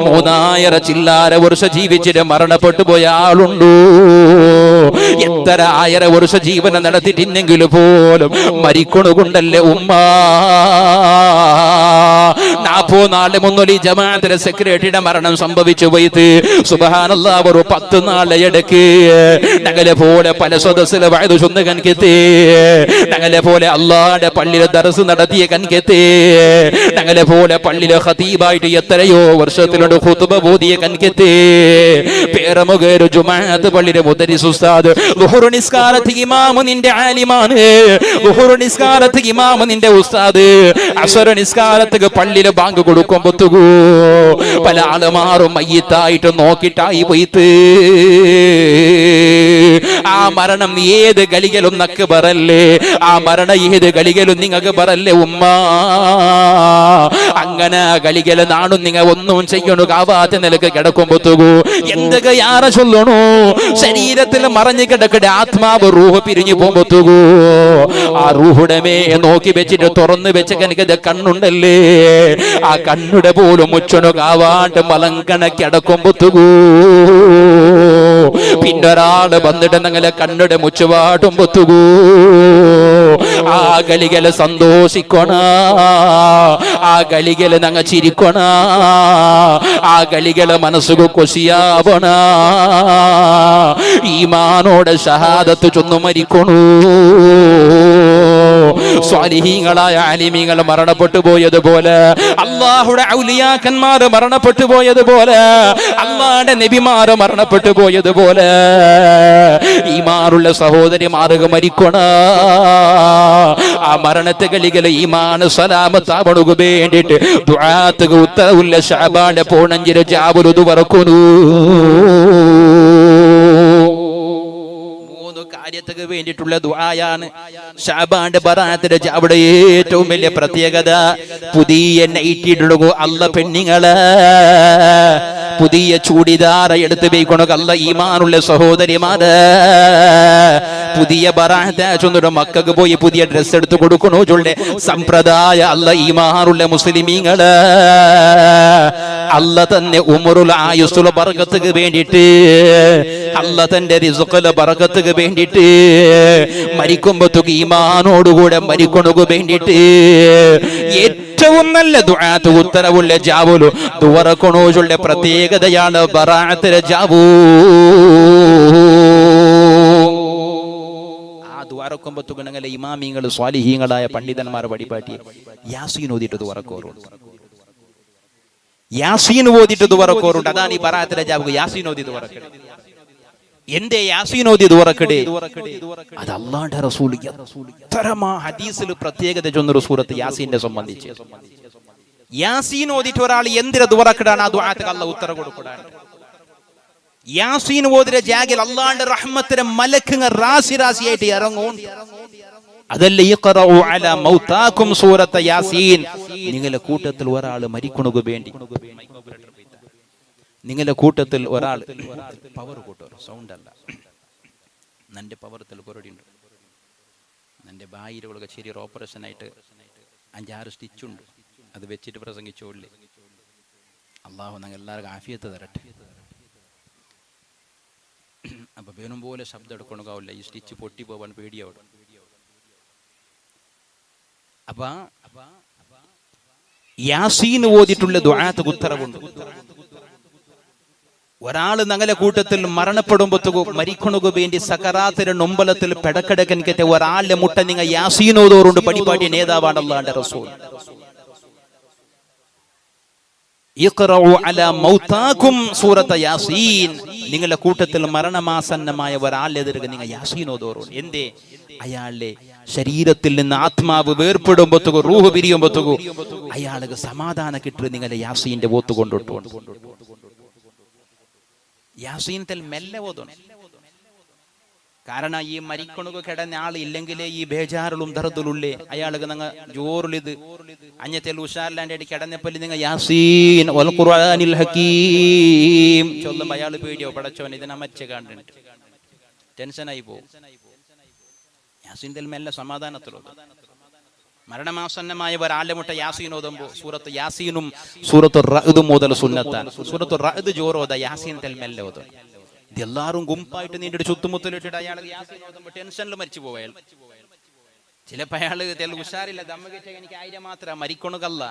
3000 ചില്ലാര വർഷം ജീവിച്ചിട്ട് മരണപ്പെട്ടു പോയ ആളുണ്ടോ. എത്ര 1000 വർഷം ജീവനം നടത്തിയിട്ടില്ലെങ്കിൽ പോലും മരിക്കണുകൊണ്ടല്ലേ ഉമ്മ. 40 മുന്നോലി ജമാഅത്തിലെ സെക്രട്ടറിയുടെ മരണം സംഭവിച്ചു പോയിട്ട് സുബ്ഹാനല്ലാഹ് ഒരു 10 നാളെ ഇടയ്ക്ക് ഞങ്ങളെ പോലെ പല സദസ്സിലെ വഅദ് ചൊന്ന കൻകെത്തി, ഞങ്ങളെ പോലെ അല്ലാഹുവിന്റെ പള്ളിയിലെ ദർസ് നടത്തിയ കൻകെത്തി, ഞങ്ങളെ പോലെ പള്ളിയിലെ ഖതീബായിട്ട് എത്രയോ വർഷത്തിലുണ്ട് ഖുതുബ ഓതിയ കൻകെത്തി, പേരമുകേരു ജുമാഅത്ത് പള്ളിയിലെ മുദരിസ് ഉസ്താദ്, ളുഹുർ നിസ്കാരത്തിൽ ഇമാം നിന്റെ ആലിമാണ്, ളുഹുർ നിസ്കാരത്തിൽ ഇമാം നിന്റെ ഉസ്താദ്, അസ്ർ നിസ്കാരത്തിൽ പള്ളിയിലെ ബാങ്ക് കൊടുക്കുമ്പോത്തുകൂ പല ആളുമാറും മയ്യിത്തായിട്ട് നോക്കിട്ടായി പോയിട്ട് ആ മരണം ഏത് ഗലികളും നക്ക് പറല്ലേ, ആ മരണം ഏത് ഗലികളും നിങ്ങൾക്ക് പറല്ലേ ഉമ്മ. അങ്ങനെ ഗലികള് നാണും നിങ്ങ ഒന്നും ചെയ്യണു കാവാത്ത നിലക്ക് കിടക്കുമ്പോത്തുകൂ എന്തൊക്കെ യാറ ചൊല്ലണു, ശരീരത്തിൽ മറഞ്ഞു കിടക്കട്ടെ ആത്മാവ് റൂഹ് പിരിഞ്ഞു പോകുമ്പോത്തുകൂ ആ റൂഹുടെ മേ നോക്കി വെച്ചിട്ട് തുറന്നു വെച്ച എനിക്കത് കണ്ണുണ്ടല്ലേ, ആ കണ്ണുടെ പോലും മുച്ചണു കാവാണ്ട് മലങ്കണ കിടക്കുമ്പോത്തുകൂ പിന്നെ ഒരാള് വന്നിട്ട് ഞങ്ങളെ കണ്ണുടെ മുച്ചുപാട്ടും പൊത്തുകൂ. ആ ഗലികള് സന്തോഷിക്കണ, ആ ഗലികള് ഞങ്ങ ചിരിക്കണ, ആ ഗലികള് മനസ്സുകു കൊശിയാവണ, ഈമാനോടെ ഷഹാദത്ത് ചൊന്നു മരിക്കണു. സ്വാലിഹീങ്ങളായ ആലിമീങ്ങൾ മരണപ്പെട്ടു പോയതുപോലെ, അല്ലാഹുവിന്റെ ഔലിയാക്കന്മാർ മരണപ്പെട്ടു പോയതുപോലെ, അല്ലാഹുവിന്റെ നബിമാർ മരണപ്പെട്ടു പോയതുപോലെ ഈമാനുള്ള സഹോദരിമാർക്ക് മരിക്കണ. ആ മരണത്തെ കളികൾ ഈമാന് സലാമത്താവണു വേണ്ടിയിട്ട് ദുആത്തുക ഉത്തരവുള്ള ശഅബാന്റെ പോണഞ്ചിര ജാബുലുദു വറക്കുന്നു. കാര്യത്തിന് വേണ്ടിയിട്ടുള്ള ദുആയാണ് ശഅബാന്റെ ബറാഅത്തിന്റെ അവിടെ ഏറ്റവും വലിയ പ്രത്യേകത. പുതിയ നൈറ്റി ഇടുക അല്ല പെണ്ണുങ്ങളെ, പുതിയ ചൂടിദാറ എടുത്ത് വെയ്ക്കണ അല്ല ഈമാനുള്ള സഹോദരിമാര്, പുതിയ ബറാഅത്ത് ചൊന്നിട്ട് മക്കൾക്ക് പോയി പുതിയ ഡ്രസ് എടുത്ത് കൊടുക്കണോ ചൊല്ലെ സമ്പ്രദായ അല്ല ഈമാനുള്ള മുസ്ലിമീങ്ങള്. അല്ല തന്നെ ഉമറുൽ ആയുസ്സുൽ ബർക്കത്തുക്ക് വേണ്ടിയിട്ട്, അല്ല തന്റെ റിസ്ഖിലെ ബർക്കത്തുക്ക് വേണ്ടിയിട്ട് മരിക്കുമ്പോഴത്തേക്ക് ഈമാനോടുകൂടെ മരിക്കണക്ക് വേണ്ടിയിട്ട് ഏറ്റവും നല്ല ദുആത്ത് ഉത്തരവുള്ള ജാവുലു ദുവറക്കണോജുള്ള പ്രത്യേകതയാണ് ബറാഅത്തിലെ ജാവൂ. ആ ദുആറക്കുമ്പോഴത്തേക്ക് ഞങ്ങളെ ഇമാമിങ്ങൾ സ്വാലിഹീങ്ങളായ പണ്ഡിതന്മാർ വഴിപാട്ടി യാസീൻ ഓതിയിട്ട് ദുവറക്കോറുണ്ട്, യാസീൻ ഓതിയിട്ട് ദുവറക്കോറുണ്ട്. അതാണ് ഈ ബറാഅത്തിലെ ജാവുക്ക് യാസീൻ ഓതി ദുവറക്കൽ. എന്റെ യാസീൻ ഓതി ദുവറക്കടേ, അത് അല്ലാഹുവിന്റെ റസൂൽ എത്രമാ ഹദീസിൽ പ്രത്യേകത ചൊന്നൊരു സൂറത്ത് യാസീനെ സംബന്ധിച്ച്. യാസീൻ ഓതിട്ട് ഒരാൾ എന്തിനാ ദുവറക്കടാണ് ആ ദുആക്ക് അല്ലാഹു ഉത്തരം കൊടുക്കടാണ്. യാസീൻ ഓതിര ജാഗിൽ അല്ലാഹുവിന്റെ റഹ്മത്തിന്റെ മലക്കുകൾ റാസി റാസിയായിട്ട് ഇറങ്ങും. അതല്ലേ ഇഖറഉ അലാ മൗതാകും സൂറത്ത് യാസീൻ. നിങ്ങളുടെ കൂട്ടത്തിൽ ഒരാൾ മരിക്കണു വേണ്ടി, നിങ്ങളുടെ കൂട്ടത്തിൽ ഒരാൾ പവർ കൂട്ടോ സൗണ്ട് അല്ല, നന്റെ പവറത്തിൽ കൊറടിയുണ്ട്, നന്റെ ബായിരകളൊക്കെ ചെറിയൊരു ഓപ്പറേഷനായിട്ട് 5-6 സ്റ്റിച്ചുണ്ട്, അത് വെച്ചിട്ട് പ്രസംഗിച്ചോളി. അള്ളാഹു ഞങ്ങൾ എല്ലാവർക്കും ആഫിയത്ത് തരട്ടെ. അപ്പൊ വേണം പോലെ ശബ്ദം എടുക്കണകാവില്ല, ഈ സ്റ്റിച്ച് പൊട്ടി പോവാൻ പേടിയാവും. അപ്പൊ യാസീൻ ഓതിയിട്ടുള്ള ദുആക്ക് ഉത്തരവുണ്ട്. ഒരാള് ഞങ്ങളെ കൂട്ടത്തിൽ മരണപ്പെടുമ്പോ മരിക്കണു വേണ്ടി സകറാത്തിന്റെ നൊമ്പലത്തിൽ പെടക്കെടക്കനിക്കത്തെ ഒരാളുടെ മുട്ട നിങ്ങൾ യാസീൻ ഓതോറുണ്ട് പടിപാടിയ നേതാവാണ് അല്ലാഹുവിന്റെ റസൂൽ. ഇഖ്റഉ അലാ മൗതാകും സൂറത്ത യാസീൻ. നിങ്ങളുടെ കൂട്ടത്തിൽ മരണമാസന്നമായ ഒരാളെതിരെ നിങ്ങൾ യാസീൻ ഓതോറുണ്ട്. എന്തേ? അയാളുടെ ശരീരത്തിൽ നിന്ന് ആത്മാവ് വേർപ്പെടുമ്പോ റൂഹ് പിരിയുമ്പോ അയാൾക്ക് സമാധാനം കിട്ടുക നിങ്ങളെ യാസീന്റെ ഓത്ത് കൊണ്ടിട്ടു. യാസീൻ മെല്ലെ ഓതണം. കാരണം ഈ മരിക്കണുക കിടന്ന ആൾ ഇല്ലെങ്കിലേ ഈ ബേജാറുകളും ദർദുലുള്ളേ അയാൾക്ക് നിങ്ങൾ ജോറിലിത് അഞ്ഞത്തിൽ ഉഷാറിലാൻ്റെ അടി കിടന്നപ്പോൾ നിങ്ങൾ യാസീൻ വൽ ഖുർആനിൽ ഹകീം ചൊല്ലുമ്പോൾ അയാൾ പേടിയോ പടച്ചോൻ ഇതിനെ മച്ച കണ്ടിട്ട് ടെൻഷനായി പോകും. യാസീൻ മെല്ലെ സമാധാനത്തിലോ. മരണമാസന്നമായ ഒരാളുടെ മുട്ട യാസീൻ ഓതുമ്പോൾ സൂറത്ത് യാസീനും സൂറത്തു റഅദും മുതൽ സുന്നത്താണ്. സൂറത്തു റഅദ് ജോറോദ യാസീൻ മെല്ലെ ഓതും. ഇതെല്ലാവരും ഗുമ്പായിട്ട് നീണ്ടൊരു ചുത്തുമുത്തലിട്ടിട്ട് അയാൾ യാസീൻ ഓതുമ്പോൾ ടെൻഷനിൽ മരിച്ചു പോയാൽ ചിലപ്പോൾ അയാള് ഉഷാറില്ല ദമ്മകിച്ച എനിക്ക് ആയിരം മാത്രം മരിക്കണുകല്ല.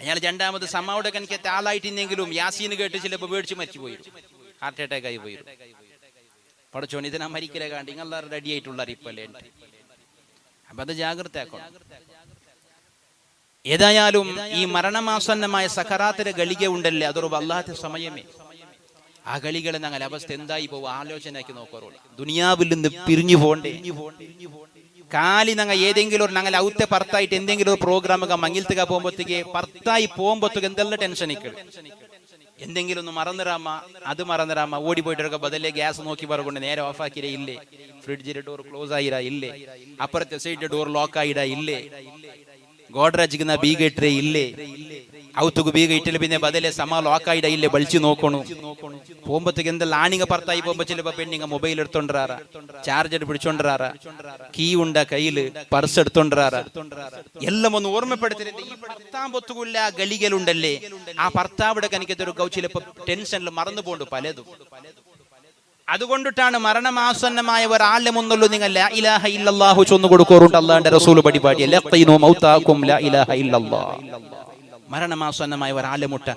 അയാൾ രണ്ടാമത് സമാവിടെ എനിക്ക് ആളായിട്ടിന്നെങ്കിലും യാസീൻ കേട്ട് ചിലപ്പോൾ പേടിച്ച് മരിച്ചു പോയി, ഹാർട്ട് അറ്റാക്ക് ആയി പോയി. പടച്ചോൻ ഇതിനാ മരിക്കലെ കാണ്ടി നിങ്ങൾ റെഡി ആയിട്ടുള്ള അറിയിപ്പല്ലേ. അപ്പൊ അത് ജാഗ്രത ആക്കണം. ഏതായാലും ഈ മരണമാസന്നമായ സഖറാത്തിന്റെ ഗളിക ഉണ്ടല്ലേ, അതൊരു വല്ലാത്ത സമയമേ. ആ ഗളികളെ ഞങ്ങൾ അവസ്ഥ എന്തായി പോകും ആലോചനയാക്കി നോക്കാറുള്ളൂ. ദുനിയാവിൽ നിന്ന് പിരിഞ്ഞു പോണ്ടേ. കാലി ഞങ്ങൾ ഏതെങ്കിലും ഒരു ഞങ്ങൾ ഔത്തെ ഭർത്തായിട്ട് എന്തെങ്കിലും ഒരു പ്രോഗ്രാം മങ്ങിൽത്തുക പോകുമ്പോഴത്തേക്ക് ഭർത്തായി പോകുമ്പോഴത്തേക്ക് എന്തെല്ലാം ടെൻഷനിക്കൾ. എന്തെങ്കിലും ഒന്ന് മറന്നിരാമ, അത് മറന്നിരാമ, ഓടി പോയിട്ടൊക്കെ ബദലേ ഗ്യാസ് നോക്കി പറഞ്ഞുകൊണ്ട് നേരെ ഓഫ് ആക്കിയിരേ ഇല്ലേ, ഫ്രിഡ്ജിന്റെ ഡോർ ക്ലോസ് ആയിരാ ഇല്ലേ, അപ്പുറത്തെ സൈഡിന്റെ ഡോർ ലോക്ക് ആയിടാ ഇല്ലേ, ഗോഡ്രജിക്കുന്ന ബീഗേറ്ററേ ഇല്ലേ, ഔത്തുക്ക് ബീഗേറ്റിൽ പിന്നെ ബദലേ സമ ലോക്ക് ആയിടാ ഇല്ലേ, ബളിച്ചു നോക്കണു. പോകുമ്പോഴത്തേക്ക് എന്തെല്ലാം ആണിങ്ങ പുറത്തായി പോകുമ്പോ ചിലപ്പോ പെണ്ണിങ്ങ മൊബൈൽ എടുത്തോണ്ടാറാ, ചാർജർ പിടിച്ചോണ്ടാറാ, കീ ഉണ്ട കയ്യില്, പർസ് എടുത്തോണ്ടാറാ. എല്ലാം ഒന്ന് ഓർമ്മപ്പെടുത്തിട്ട് ഈ ഭർത്താമ്പൊത്തുകൊല്ല ഗളികളുണ്ടല്ലേ, ആ ഭർത്താവിടെ കനിക്കത്തൊരു ചിലപ്പോ ടെൻഷനിൽ മറന്നു പോണ്ട് പലതും. അതുകൊണ്ടിട്ടാണ് മരണമാസന്നമായ ഒരാളുടെ മുന്നുള്ളൂ നിങ്ങൾ ലാ ഇലാഹ ഇല്ലല്ലാഹു ചൊന്നു കൊടുക്കാറുണ്ട്. അല്ലാഹുവിന്റെ റസൂൽ പടിപാടി ലഖീനു മൗതാകും ലാ ഇലാഹ ഇല്ലല്ലാഹ്. മരണമാസന്നമായ ഒരാളുടെ മുട്ട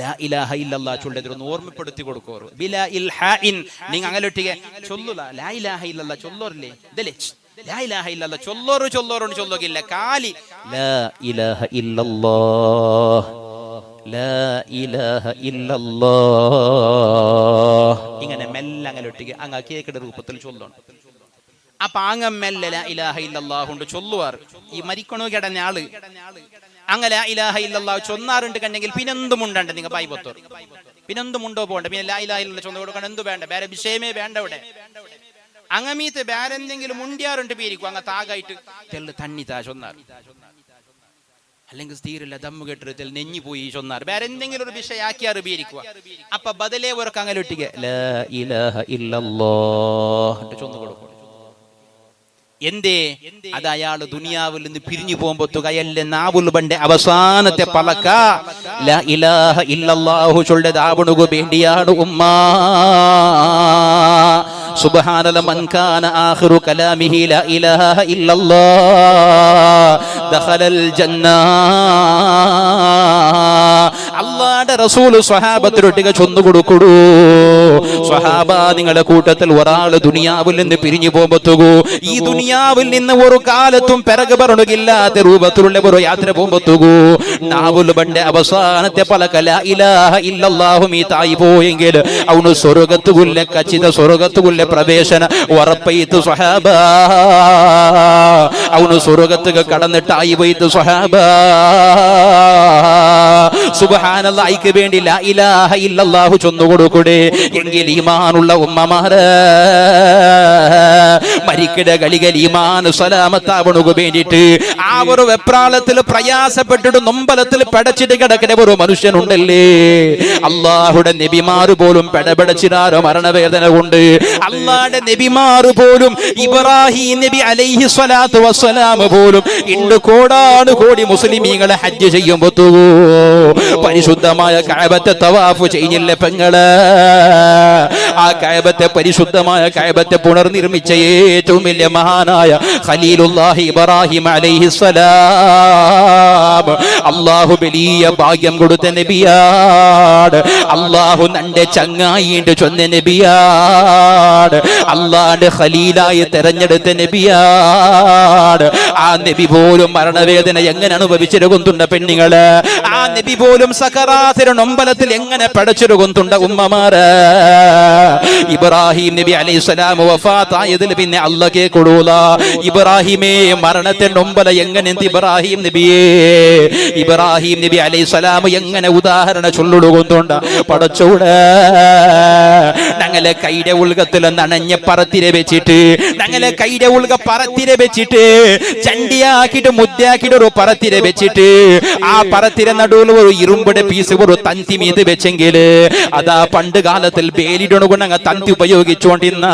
ലാ ഇലാഹ ഇല്ലല്ലാഹ് ചൊല്ലതിരൊന്ന് ഓർമ്മപ്പെടുത്തി കൊടുക്കാറ്. ബിലാ ഇൽഹാഇൻ നിങ്ങൾ അങ്ങലോട്ടിಗೆ ചൊല്ലുല ലാ ഇലാഹ ഇല്ലല്ലാഹ് ചൊല്ലോറില്ലേ ഇതല്ലേ ലാ ഇലാഹ ഇല്ലല്ലാഹ് ചൊല്ലോറുണ്ട് ചൊല്ലോകില്ല കാലി ലാ ഇലാഹ ഇല്ലല്ലാഹ് ലാ ഇലാഹ ഇല്ലല്ലാഹ് ഇങ്ങനെ മെല്ലെ അങ്ങലോട്ടിಗೆ അങ്ങ് കേക്കയുടെ രൂപത്തിൽ ചൊല്ലണം. അപ്പൊ അങ്ങ് മെല്ലെ ലാ ഇലാഹ ഇല്ലല്ലാഹ് കൊണ്ട് ചൊല്ലുവാർ. ഈ മരിക്കണോ കിടന്ന ആള് അങ്ങനെ ലാ ഇലാഹ ഇല്ലല്ലാഹ് ചൊന്നാറുണ്ട് കണ്ടെങ്കിൽ പിന്നെന്തും ഉണ്ടണ്ട് നിങ്ങൾ പായിപ്പത്തോർ പിന്നെന്തും ഉണ്ടോ പോകണ്ട. പിന്നെ ലാ ഇലാഹ ഇല്ലല്ലാഹ് ചൊന്നു കൊടുക്കണം എന്തു വേണ്ട, വേറെ വിഷയമേ വേണ്ട. ഇവിടെ അങ്ങമീത്ത് വേറെ എന്തെങ്കിലും മുണ്ടിയാറുണ്ട് പേരിക്കും അങ്ങ് താകായിട്ട് തെല്ല് തണ്ണി താ ചൊന്നാർ, അല്ലെങ്കിൽ തീരില്ല ദമ്മു കെട്ടിടത്തിൽ നെഞ്ഞു പോയി ചൊന്നാർ, വേറെ എന്തെങ്കിലും ഒരു വിഷയാക്കിയാറ് പേരിക്കുക. അപ്പൊ ബദലേ ഒരു അങ്ങലൊട്ടിക ലാ ഇലാഹ ഇല്ലല്ലാഹ് ചൊന്നു കൊടുക്കും. എന്തേ? അത് അയാള് ദുനിയാവിൽ നിന്ന് പിരിഞ്ഞു പോകുമ്പോ തുകയല്ലേ നാവുൽ ബണ്ട് അവസാനത്തെ പലക്ക ലാ ഇലാഹ ഇല്ലല്ലാഹു ചൊല്ലതാവണുക വേണ്ടിയാണ് ഉമ്മാ. സുബ്ഹാനല്ലാഹ് മൻ കാന ആഖിറു കലാമിഹി ലാ ഇലാഹ ഇല്ലല്ലാഹ് ദഖലൽ ജന്ന. അല്ലാഹുവിന്റെ റസൂൽ സ്വഹാബത്തിനൊട്ടിക ചൊന്നു കൊടുക്കൂ. സ്വഹാബ നിങ്ങളുടെ കൂട്ടത്തിൽ ഒരാൾ ദുനിയാവിൽ നിന്ന് പിരിഞ്ഞു പോകുമ്പോ ഈ ദുനിയാവിൽ നിന്ന് ഒരു കാലത്തും പിറകു പറഞ്ഞില്ലാത്ത രൂപത്തിലുള്ള ഒരു യാത്ര പോകുമ്പോ നാവുൽ ബണ്ട് അവസാനത്തെ പലക ലാ ഇലാഹ ഇല്ലല്ലാഹു മീതായി പോയെങ്കിൽ അവന് സ്വർഗ്ഗത്തുകുല്ല കച്ചിത സ്വർഗ്ഗത്തുകുല്ല പ്രവേശന ഉറപ്പൈത്ത് സ്വഹാബ. അവന് സ്വർഗ്ഗത്തുക കടന്നിട്ടായി പോയിട്ട് സ്വഹാബ. സുബ്ഹാനല്ലാഹ് ഐക്ക് വേണ്ടി ലാ ഇലാഹ ഇല്ലല്ലാഹു ചൊന്നു കൊടുക്കൂടെ. എങ്കിൽ ഈമാനുള്ള ഉമ്മമാരെ മരിക്കട കളികൾ ഈമാൻ സലാമത്താവണുക വേണ്ടിയിട്ട് ആ ഒരു വെപ്രാളത്തിൽ പ്രയാസപ്പെട്ടിട്ട് നൊമ്പലത്തിൽ പടച്ചിട്ട് കിടക്കുന്ന ഒരു മനുഷ്യനുണ്ടല്ലേ, അള്ളാഹുടെ നബിമാര് പോലും പെടപെടച്ചിരാരോ മരണവേദന കൊണ്ട്. അള്ളാഹുടെ നബിമാര് പോലും ഇബ്രാഹിം നബി അലൈഹി സ്വലാത്തു വസ്സലാം പോലും ഇണ്ട് കോടാനു കോടി മുസ്ലിമീങ്ങളെ ഹജ്ജ് ചെയ്യുമ്പോ പരിശുദ്ധമായ കഅബത്തെ തവാഫ് ചെയ്യില്ല പെങ്ങള്. ആ കഅബത്തെ പരിശുദ്ധമായ കഅബത്തെ പുനർനിർമ്മിച്ച ഏറ്റവും വലിയ മഹാനായ ഖലീലുല്ലാഹി ഇബ്രാഹിം അലൈഹിസ്സലാം അല്ലാഹു വലിയ ഭാഗ്യം കൊടുത്ത നബിയാണ്. അല്ലാഹു നന്റെ ചങ്ങായിന്റെ ചൊന്ന നബിയാണ്. അല്ലാഹുവിന്റെ ഖലീലായി തെരഞ്ഞെടുത്ത നബിയാണ്. ആ നബി പോലും മരണവേദന എങ്ങനെ അനുഭവിച്ചിരുന്നുണ്ട് പെണ്ണുങ്ങള്. ആ നബി പോലും സക്കറാത്തിന്റെ നൊമ്പലത്തിൽ എങ്ങനെ പടച്ചിരുന്നുണ്ട് ഉമ്മമാര്. ഇബ്രാഹിം നബി അലൈഹിസ്സലാം വഫാത്തായതിൽ പിന്നെ അല്ലാഹ് കേൾക്കൂല. ഇബ്രാഹിമേ മരണത്തിന്റെ നൊമ്പല എങ്ങനെ ഇബ്രാഹിം നബി അലൈഹിസ്സലാം എങ്ങനെ ഉദാഹരണ ചൊല്ലുകൊണ്ടുണ്ട് പടച്ചൂടെ. ഞങ്ങളെ കൈയുടെ ഉൾഗത്തിൽ നനഞ്ഞ പറത്തിരെ വെച്ചിട്ട് ഞങ്ങളെ കൈയുടെ ഉൾഗ പറത്തിരെ വെച്ചിട്ട് ചണ്ടിയാക്കിട്ട് മുദ്ദയാക്കിട്ട് ഒരു പറത്തിരെ വെച്ചിട്ട് ആ പറത്തിരെ നടുവിൽ ഒരു ഇരുമ്പയുടെ പീസ് ഒരു തന്തി മീത് വെച്ചെങ്കില് അതാ പണ്ട് കാലത്തിൽ ബേലിടണുകൊണ്ട് അങ്ങ് തന്തി ഉപയോഗിച്ചുകൊണ്ടിരുന്ന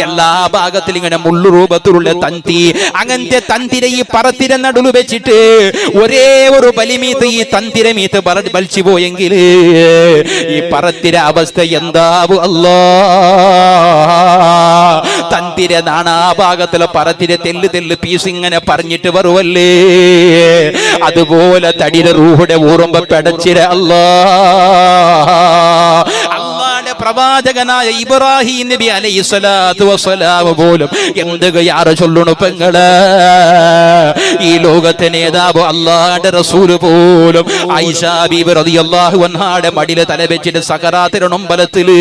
എല്ലാ ഭാഗത്തിലും ഇങ്ങനെ മുള്ളു രൂപത്തിലുള്ള തന്തി അങ്ങനത്തെ തന്തിരെ ഈ പറത്തിരെ നടുവിൽ വെച്ചിട്ട് ഒരേ ഒരു ബലിമീത്ത് ഈ തന്തിരെ മീത്ത് ബലിച്ചു പോയെങ്കിൽ ഈ പറത്തിര അവസ്ഥ എന്താവും അല്ലാ. തന്തിര നാനാഭാഗത്തിലെ പറത്തിര തെല്ല് പീസ് ഇങ്ങനെ പറഞ്ഞിട്ട് വരുവല്ലേ. അതുപോലെ തടിയുടെ റൂഹുടെ ഊറുമ്പ പെടച്ചിര അല്ലാ. പ്രവാചകനായ ഇബ്രാഹിം നബി അലൈഹിസ്സലാത്തു വസ്സലാം പോലും എന്തുകയാറ് ചൊല്ലണു പെങ്ങള്. ഈ ലോകത്തെ നേതാവ് അല്ലാഹുവിന്റെ റസൂൽ പോലും ആയിഷാ ബീബി റളിയല്ലാഹു അൻഹായുടെ മടിയില് തല വെച്ചിട്ട് സകറാത്തിന്റെ നൊമ്പലത്തില്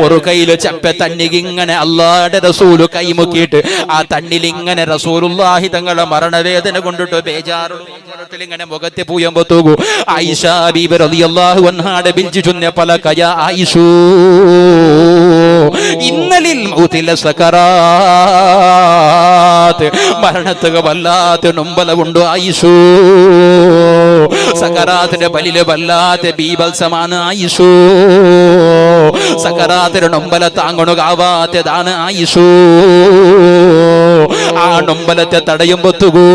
ഒരു കയ്യില് ചപ്പ തണ്ണിക്ക് ഇങ്ങനെ അല്ലാഹുവിന്റെ റസൂല് കൈമുക്കിയിട്ട് ആ തണ്ണിൽ ഇങ്ങനെ റസൂലുള്ളാഹി തങ്ങളുടെ മരണവേദന കൊണ്ടിട്ട് ബേജാറുത്തിൽ ഇങ്ങനെ മുഖത്തെ പൂയമ്പോ തൂകൂ. ആയിഷാ ബീബി റളിയല്ലാഹു അൻഹായുടെ ബിൽജി ചൊന്ന പല കയ ആയിഷ ഇന്നലിൽ മൗതില സകറാത്ത് മരണത്തുക വല്ലാത്ത നൊമ്പലമുണ്ട് ആയിഷു. സകറാത്തിന്റെ ബലില് വല്ലാത്ത ബീഭത്സമാണ് ആയിഷു. സകറാത്തിന്റെ നൊമ്പല താങ്ങണുകാവാത്തതാണ് ആയിഷു. ആ നൊമ്പലത്തെ തടയുമ്പൊത്തുകൂ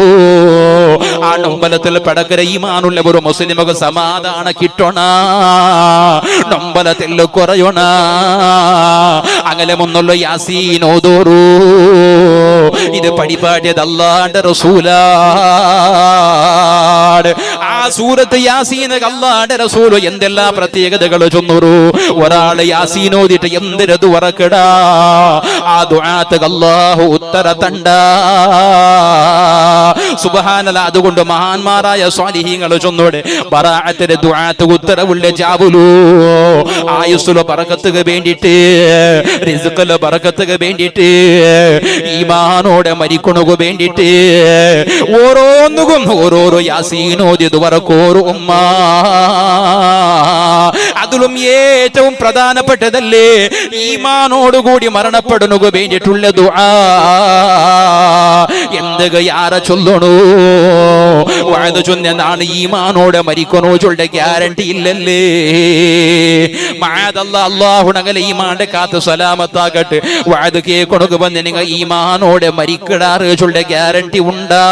ആ നൊമ്പലത്തിൽ പടക്കര ഈമാനുള്ള ഒരു മുസ്ലിമൊക്കെ സമാധാന കിട്ടണ നൊമ്പലത്തിൽ കുറയണ അങ്ങനെ മുന്നുള്ള യാസീൻ ഓതോറൂ. ഇത് പഠിപ്പാട്ടിയത് അല്ലാഹുവിന്റെ റസൂലാണ്. ആ സൂറത്ത് യാസീൻ അല്ലാഹുവിന്റെ റസൂൽ എന്തെല്ലാം പ്രത്യേകതകൾ ചൊന്നൂറു. ഒരാള് യാസീൻ ഓതിട്ട് എന്തിനത് ഉറക്കടാ ആ ദുആത്ത് അല്ലാഹു ഉത്തര തണ്ട. സുബ്ഹാനല്ലാഹ്. അതുകൊണ്ട് മഹാന്മാരായ സ്വാലിഹീങ്ങൾ ചൊന്നോടെ ബറാഅത്തിന്റെ ദുആത്ത് ഉത്തരവുള്ള ജാബുലു ആയുസ്സിലെ ബറക്കത്തുക്ക് വേണ്ടിയിട്ട് റിസ്ഖിലെ ബറക്കത്തുക്ക് വേണ്ടിയിട്ട് ഈമാനോടെ മരിക്കണക്ക് വേണ്ടിയിട്ട് ഓരോന്നുകും ഓരോരോ യാസീൻ ഓതിയത് വറക്കോരു ഉമ്മ. അതിലും ഏറ്റവും പ്രധാനപ്പെട്ടതല്ലേ ഈമാനോടുകൂടി മരണപ്പെടുന്നതിന് വേണ്ടിയിട്ടുള്ള ദുആ. എന്തുകയാറ ചൊല്ലണു വാഴ ചൊന്നാണ് ഈമാനോടെ മരിക്കണോ ചൊല്ലുടെ ഗ്യാരണ്ടി ഇല്ലല്ലേ. അല്ലാഹുനകലെ ഈമാന്റെ കാത്ത് സലാമത്താകട്ടെ. വാഴ കേൾക്കണക്ക് വന്ന് നിങ്ങൾ ഈമാനോടെ മരിക്കടാറ് ചൊല്ലുടെ ഗ്യാരണ്ടി ഉണ്ടാ.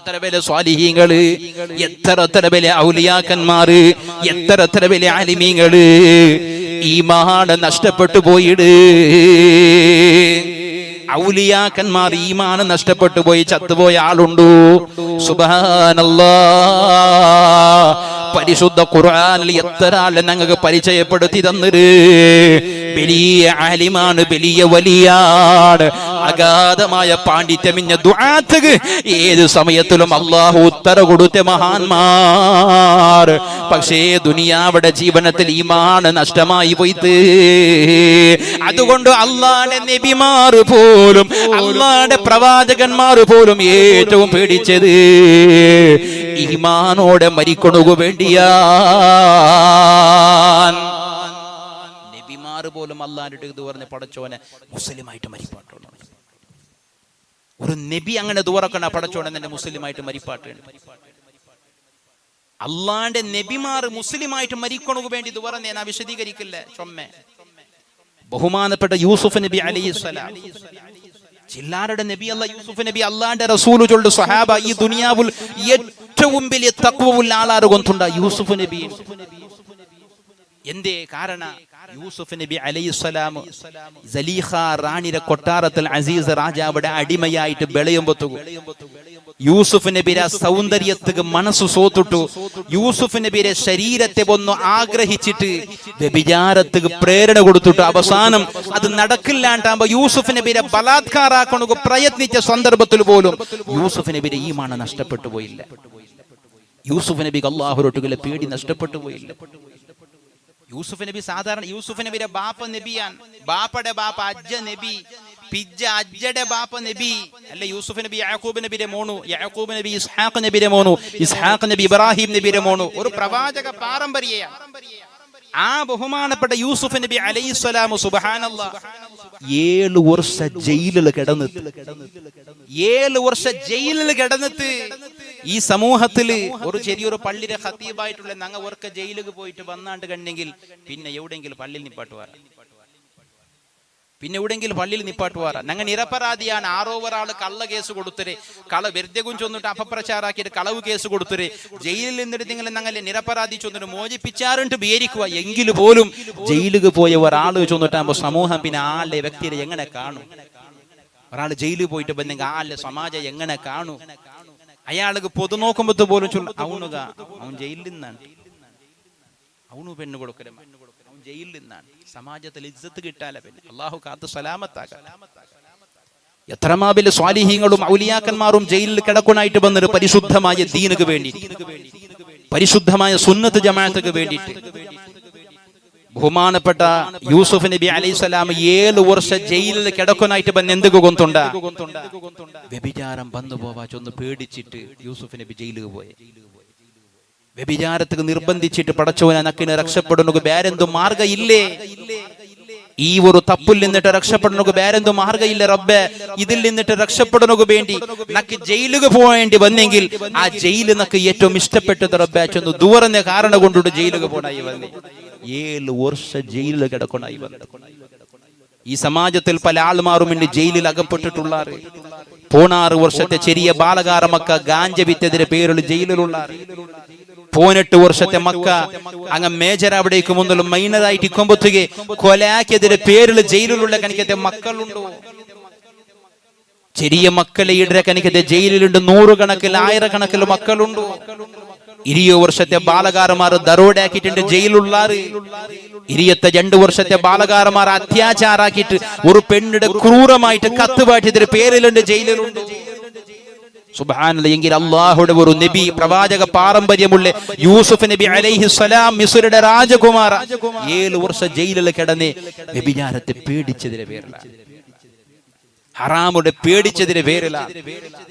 എത്ര വലിയ സ്വാലിഹീങ്ങള്, എത്ര വലിയ ഔലിയാക്കന്മാര്, എത്ര വലിയ ആലിമീങ്ങള് ഈമാൻ നഷ്ടപ്പെട്ടു പോയിട്. ഔലിയാക്കന്മാർ ഈമാൻ നഷ്ടപ്പെട്ടു പോയി ചത്തുപോയ ആളുണ്ടു. സുബ്ഹാനല്ലാഹ്. പരിശുദ്ധ ഖുർആനിൽ എത്ര ആളെ ഞങ്ങൾക്ക് പരിചയപ്പെടുത്തി തന്നത്. വലിയ ആലിമാണ്, വലിയ വലിയാണ്, അഗാധമായ പാണ്ഡിത്യമിഞ്ഞ ദുആത്ത് ഏത് സമയത്തിലും അല്ലാഹു ഉത്തര കൊടുത്ത മഹാന്മാർ. പക്ഷേ ദുനിയാവിടെ ജീവനത്തിൽ ഈമാൻ നഷ്ടമായി പോയിട്ട്. അതുകൊണ്ട് അല്ലാഹുവിന്റെ നബിമാർ പോലും അല്ലാഹുവിന്റെ പ്രവാചകന്മാർ പോലും ഏറ്റവും പേടിച്ചത് ഈമാനോടെ മരിക്കണു വേണ്ടിയാ. നബിമാർ പോലും അല്ലാഹുവിന്റെ ഇത് പറഞ്ഞ പടച്ചോനെ മുസ്ലിമായിട്ട് മരിപ്പാട്ടുള്ളൂ. ഒരു നബി അങ്ങനെ ദൂറക്കണ പടച്ചോനെ തന്നെ മുസ്ലിമായിട്ട് മരിപ്പാട്ടുണ്ട്. അള്ളാന്റെ നബിമാർ മുസ്ലിമായിട്ട് മരിക്കണു വേണ്ടി ഇത് പറഞ്ഞ ഞാൻ വിശദീകരിക്കില്ല. ചൊമ്മേ ബഹുമാനപ്പെട്ട യൂസുഫ് നബി അലൈഹിസ്സലാം, ചില്ലാരുടെ നബി അല്ല യൂസുഫ് നബി. അള്ളാന്റെ റസൂൽ ചൊല്ല് സ്വഹാബ ഈ ദുനിയാവിൽ ഏറ്റവും വലിയ തഖ്വയുള്ള ആളാറ് കൊണ്ടുണ്ട യൂസുഫ് നബി. എന്തേ കാരണം യൂസുഫ് നബി അലൈഹിസ്സലാം സലീഖ റാണിയുടെ കൊട്ടാരത്തിൽ അസീസ് രാജാവിടെ അടിമയായിട്ട് ಬೆಳೆಯುമ്പോൾ യൂസുഫ് നബിയുടെ സൗന്ദര്യത്തിക്ക് മനസ്സ് സോത്തിട്ടു. യൂസുഫ് നബിയുടെ ശരീരത്തെ ഒന്ന് ആഗ്രഹിച്ചിട്ട് വ്യഭിചാരത്തിക്ക് പ്രേരണ കൊടുത്തിട്ടു. അവസാനം അത് നടക്കില്ലാണ്ടാകുമ്പോ യൂസുഫ് നബിയെ ബലാത്കാരാക്കണ പ്രയത്നിച്ച സന്ദർഭത്തിൽ പോലും യൂസുഫ് നബിയുടെ ഈമാൻ നഷ്ടപ്പെട്ടു പോയില്ല. യൂസുഫ് നബിക്ക് അല്ലാഹുവിന്റെ പേടി നഷ്ടപ്പെട്ടു പോയില്ല. യൂസുഫ് നബി സാധാരണ യൂസുഫ് നബിയുടെ ബാപ്പ നബിയാൻ, ബാപ്പയുടെ ബാപ്പ അജ്ജ നബി, പിജ്ജ അജ്ജയുടെ ബാപ്പ നബി അല്ല. യൂസുഫ് നബി യാക്കൂബ് നബിയുടെ മോണു, യാക്കൂബ് നബി ഇസ്ഹാഖ് നബിയുടെ മോണു, ഇസ്ഹാഖ് നബി ഇബ്രാഹിം നബിയുടെ മോണു. ഒരു പ്രവാചക പാരമ്പര്യമാണ്. ആ ബഹുമാനപ്പെട്ട യൂസുഫ് നബി അലൈഹിസ്സലാം സുബ്ഹാനല്ലാഹ് 7 വർഷം ജയിലിൽ കിടന്നിട്ട് 7 വർഷം ജയിലിൽ കിടന്നിട്ട് ഈ സമൂഹത്തില് ഒരു ചെറിയൊരു പള്ളിയുടെ ഖത്തീബായിട്ടുള്ള ഞങ്ങ ഓർക്ക ജയിലിൽ പോയിട്ട് വന്നാണ്ട് കണ്ടെങ്കിൽ പിന്നെ എവിടെയെങ്കിലും പള്ളിയിൽ നിപ്പാട്ടുവാറ, പിന്നെ എവിടെയെങ്കിലും പള്ളിയിൽ നിപ്പാട്ടുവാറ. ഞങ്ങൾ നിരപരാധിയാണ്. ആരോ ഒരാള് കള്ള കേസ് കൊടുത്തര്, വെറുതെ കുഞ്ചൊന്നിട്ട് അപപ്രചാരാക്കിയിട്ട് കളവ് കേസ് കൊടുത്തര്, ജയിലിൽ നിന്നിട്ട് നിങ്ങൾ ഞങ്ങൾ നിരപരാധി ചൊന്നിട്ട് മോചിപ്പിച്ചാറുണ്ട് വിചാരിക്കുക. എങ്കിൽ പോലും ജയിലിൽ പോയ ഒരാള് ചൊന്നിട്ടാകുമ്പോ സമൂഹം പിന്നെ ആളുടെ വ്യക്തിയെ എങ്ങനെ കാണും? ഒരാൾ ജയിലിൽ പോയിട്ട് വന്നെങ്കിൽ ആളുടെ സമാജം എങ്ങനെ കാണും? അയാൾക്ക് പൊതു നോക്കുമ്പോ പോലും അവനുക അവൻ ജയിലിൽ നിന്നാണ്, അവനു പെണ്ണ് കൊടുക്കലും അവൻ ജയിലിൽ നിന്നാണ്. സമാജത്തിൽ ഇജ്ജത്ത് കിട്ടാല പിന്നെ അള്ളാഹു കാത്ത് സലാമത്താകാം. എത്രമാ സ്വാലിഹീങ്ങളും ഔലിയാക്കന്മാരും ജയിലിൽ കിടക്കുനായിട്ട് വന്നൊരു പരിശുദ്ധമായ ദീനക്ക് വേണ്ടി, പരിശുദ്ധമായ സുന്നത്ത് ജമാഅത്തുക്ക് വേണ്ടിയിട്ട്. ബഹുമാനപ്പെട്ട യൂസുഫ് നബി അലൈഹിസ്സലാം 7 വർഷം ജയിലിൽ കിടക്കുനായിട്ട് വന്ന് എന്ത് ഗൊന്തുണ്ട വ്യഭിചാരം വന്നു പോവാ ചൊന്ന് പേടിച്ചിട്ട് യൂസുഫ് നബി ജയിലിൽ പോയി. വ്യഭിചാരത്തിന് നിർബന്ധിച്ചിട്ട് പടച്ചോനെ നക്കിന് രക്ഷപ്പെടുന്ന വേറെന്തു മാർഗമില്ലേ? ഈ ഒരു തപ്പിൽ നിന്നിട്ട് രക്ഷപ്പെടുന്ന വേറെന്തു മാർഗമില്ല റബ്ബേ. ഇതിൽ നിന്നിട്ട് രക്ഷപ്പെടുന്നതിനു വേണ്ടി നക്ക് ജയിലിൽ പോകേണ്ടി വന്നെങ്കിൽ ആ ജയിലിൽ നക്ക് ഏറ്റവും ഇഷ്ടപ്പെട്ടത് റബ്ബേ ചൊന്ന് ദൂരന്ന കാരണം കൊണ്ടിട്ട് ജയിലിൽ പോണായി വന്നേ. 7 വർഷം ജയിലിൽ കിടക്കണായി വന്നത്. ഈ സമാജത്തിൽ പല ആൾമാരും ഇന്ന് ജയിലിൽ അകപ്പെട്ടിട്ടുള്ളാറ്. 16 വർഷത്തെ ചെറിയ ബാലകാര മക്ക ഗാഞ്ച വിറ്റതിന്റെ പേരിൽ ജയിലിലുള്ള 18 വർഷത്തെ മക്ക അങ്ങ് മേജർ അവിടേക്ക് മുന്നിലും മൈനറായിട്ട് ഇക്കുമ്പൊത്തുകെ കൊലയാക്കിയതിന്റെ പേരിൽ ജയിലിലുള്ള കണിക്കത്തെ മക്കളുണ്ടോ? ചെറിയ മക്കളെ ഇടരെ കണിക്കത്തെ ജയിലിലുണ്ട്. 100 കണക്കിൽ 1000 കണക്കിൽ മക്കളുണ്ടോ? 20 വർഷത്തെ ബാലകാരന്മാർ ദരോടാക്കിയിട്ടുണ്ട് ജയിലുള്ളാറ്. 22 വർഷത്തെ ബാലകാരന്മാർ അത്യാചാരാക്കിയിട്ട് ഒരു പെണ്ണിടെ ക്രൂരമായിട്ട് കത്തുപാറ്റിയതിന്റെ പേരിലുണ്ട് ജയിലിലുണ്ട്. സുബ്ഹാനല്ലാഹ്. എങ്കിൽ അല്ലാഹുവിന്റെ ഒരു നബി പ്രവാചക പാരമ്പര്യമുള്ള യൂസുഫ് നബി അലൈഹിസ്സലാം മിസ്രിന്റെ രാജകുമാര 7 വർഷം ജയിലിൽ കിടന്ന് വ്യഭിചാരത്തെ പേടിച്ചതിന്റെ പേരിലാണ്, ഹറാമുടെ പേടിച്ചതിന്റെ പേരിലാണ്.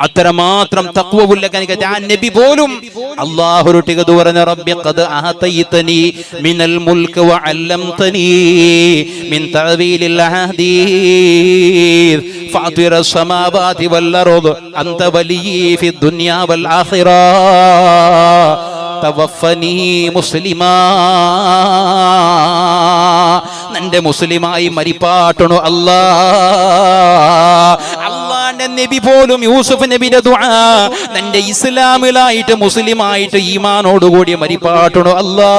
അത്രമാത്രം തഖ്വയുള്ള കനികത്തെ ആ നബി പോലും അല്ലാഹുവിനോട് പറഞ്ഞു റബ്ബി ഖദ് അഹതൈതനി മിനൽ മുൽക് വഅല്ലംതനി മിൻ തഅവീലിൽ അഹദീസ് ഫാതിറസ് സമാവാതി വൽ അർദ് അൻത വലിയി ഫിദ് ദുനിയാ വൽ ആഖിറ തവഫനി മുസ്ലിമാ. നന്റെ മുസ്ലിമായി മരിപ്പാട്ടണോ അല്ലാ. അള്ളാന്റെ നബി പോലും യൂസുഫ് നബിയുടെ ദുആ നന്റെ ഇസ്ലാമിലായിട്ട് മുസ്ലിമായിട്ട് ഈമാനോടുകൂടി മരിപ്പാട്ടണോ അല്ലാ.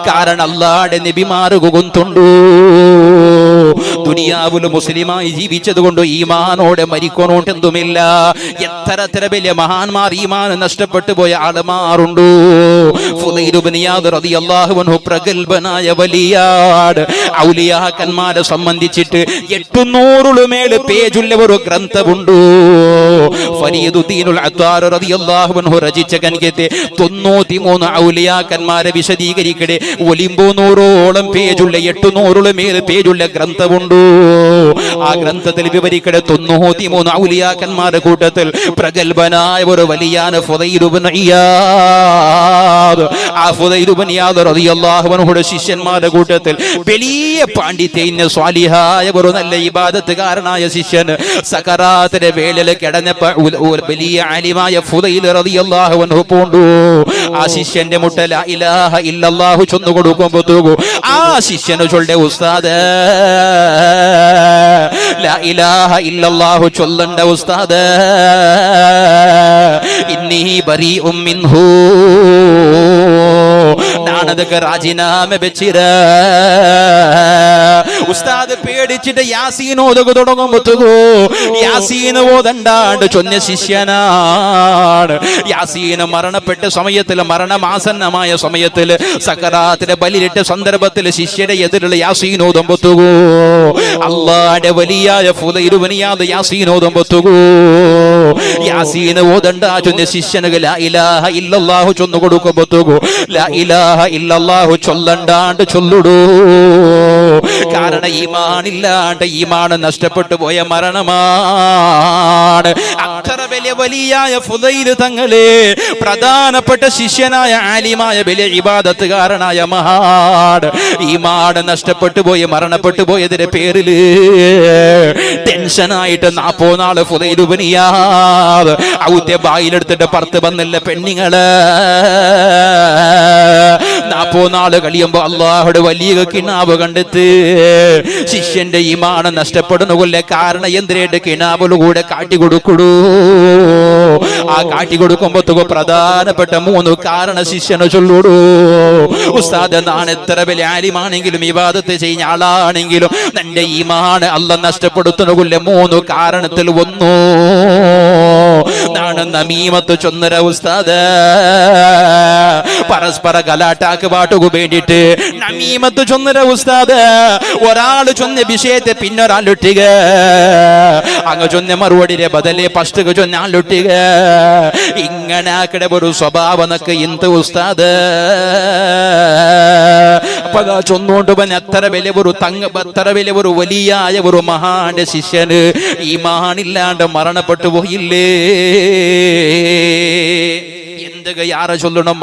കാരണം അള്ളാന്റെ നബിമാർ ഗുന്തുണ്ടു ദുനിയാവിൽ മുസ്ലിമായി ജീവിച്ചത് കൊണ്ട് ഈമാനോടെ മരിക്കണോട്ടെന്തുമില്ല. എത്ര വലിയ മഹാന്മാർ ഈമാൻ നഷ്ടപ്പെട്ടു പോയ ആളുമാരുണ്ടോ? ഫുദൈൽ ഇബ്നു ഇയാദ് റളിയല്ലാഹു അൻഹു പ്രഗൽഭനായ വലിയാട്. ഔലിയാക്കന്മാരെ സംബന്ധിച്ചിട്ട് 800 പേജുള്ള ഒരു ഗ്രന്ഥമുണ്ട്. ഫരീദുദ്ദീനുൽ അത്താർ റളിയല്ലാഹു അൻഹു രചിച്ച കനികത്തെ 93 ഔലിയാക്കന്മാരെ വിശദീകരിക്കടെ 900ഓളം പേജുള്ള 800 പേജുള്ള ഗ്രന്ഥമുണ്ട്. ആ ഗ്രന്ഥത്തിൽ വിവരിക്കടെ 93 ഔലിയാക്കന്മാരുടെ കൂട്ടത്തിൽ പ്രഗൽഭനായ ഒരു വലിയാണ് ഫുദൈൽ ഇബ്നു ഇയാദ്. ആ ഫുദൈൽ ഇബ്നു ഇയാദ് റളിയല്ലാഹു അൻഹുയുടെ ശിഷ്യന്മാരുടെ കൂട്ടത്തിൽ വലിയ പാണ്ഡിത്യ സ്വാലിഹായ ഒരു നല്ല ഇബാദത്തുകാരനായ ശിഷ്യൻ സകറാത്തിന്റെ വേളയിൽ കിടന്നപ്പോൾ വലിയ ആലിമായ ഫുദൈൽ റളിയല്ലാഹു അൻഹു പോണ്ടു. ആ ശിഷ്യന്റെ മുട്ട ലാ ഇലാഹ ഇല്ലല്ലാഹു ചൊന്നു കൊടുക്കുമ്പോൾ ആ ശിഷ്യന് ചൊല്ലെ ഉസ്താദ് ലാ ഇലാഹ ഇല്ലല്ലാഹു ചൊല്ലണ്ട ഉസ്താദ്. ഇന്നി ബരീഉം മിൻഹു. നാണതൊക്കെ രാജിനാമ വെച്ചിര ഉസ്താദ് പേടിച്ചിട്ട് യാസീൻ ഓതുക തുടങ്ങുമ്പോത്തുകോ യാസീൻ ഓതണ്ടാണ്ട് ചൊന്ന ശിഷ്യനാണ്. യാസീൻ മരണപ്പെട്ട സമയത്തിൽ, മരണമാസന്നമായ സമയത്തിൽ, സക്കറാത്തിന്റെ ബലിയിട്ട സന്ദർഭത്തിൽ ശിഷ്യന്റെ എതിരുള്ള യാസീൻ ഓതുമ്പോത്തുകോ അല്ലാഹുവിന്റെ വലിയായ ഫുദൈൽ ഇബ്നു ഇയാദ് യാസീൻ ഓതുമ്പോത്തുകോ യാസീൻ ഓതണ്ട ചൊന്ന ശിഷ്യന് ലാ ഇലാഹ ഇല്ലല്ലാഹു ചൊന്നു കൊടുക്കുമ്പോത്തുകോ ലാ ഇലാഹ ഇല്ലല്ലാഹു ചൊല്ലണ്ടാണ്ട് ചൊല്ലുടൂ. കാരണം ഈമാനില്ലാണ്ട് ഈമാൻ നഷ്ടപ്പെട്ടു പോയ മരണമാണ്. അത്ര വലിയ വലിയായ ഫുദൈൽ തങ്ങളെ പ്രധാനപ്പെട്ട ശിഷ്യനായ ആലിമായ വലിയ ഇബാദത്തുകാരനായ മഹാൻ ഈമാൻ നഷ്ടപ്പെട്ടു പോയി മരണപ്പെട്ടു പോയതിന്റെ പേരില് ടെൻഷനായിട്ട് 40 നാള് ഫുദൈൽ ഇബ്നു ഇയാദ് ഔത്തെ ബായിലെടുത്തിട്ട് പുറത്ത് വന്നില്ല പെണ്ണുങ്ങള്. 40 നാള് കഴിയുമ്പോ അല്ലാഹുടെ വലിയ കിനാവ് കണ്ടെത്തി ശിഷ്യന്റെ ഈമാൻ നഷ്ടപ്പെടുന്ന കൊല്ല കാരണം എന്തിനായിട്ട് കിനാവിലൂടെ കാട്ടിക്കൊടുക്കൂ. ആ കാട്ടിക്കൊടുക്കുമ്പോ പ്രധാനപ്പെട്ട 3 കാരണം ശിഷ്യന് ചൊല്ലൂടൂ. ഉസ്താദ് ഞാൻ എത്ര വലിയ ആലിമാണെങ്കിലും ഇബാദത്ത് ചെയ്യുന്ന ആളാണെങ്കിലും നിന്റെ ഈമാൻ അല്ലാഹ് നഷ്ടപ്പെടുത്തുന്ന കൊല്ല 3 കാരണത്തിൽ ഒന്നു നാണ് നമീമത്ത് ചൊന്നര. ഉസ്താദ് പരസ്പര ഗലാട്ടാക്ക് പാട്ടുകു വേണ്ടിട്ട് നമീമത്ത് ചൊന്നര. ഉസ്താദ് ഒരാള് ചൊന്ന വിഷയത്തെ പിന്നൊരാളൊട്ടിക അങ്ങ് ചൊന്ന മറുപടിയുടെ ബദലെ ഫസ്റ്റ് ചൊന്ന ആളൊട്ടിക ഇങ്ങനെ ആക്കടെ ഒരു സ്വഭാവം എന്നൊക്കെ ഇന്ത് ഉസ്താദ്. അപ്പൊ ചൊന്നുകൊണ്ട് പൻ എത്ര വലിയ ഒരു എത്ര വലിയ ഒരു വലിയായ ഒരു മഹാന്റെ ശിഷ്യന് ഈമാനില്ലാണ്ട് മരണപ്പെട്ടു പോയില്ലേ. എന്തൊക്കെ യാറെ ചൊല്ലണം.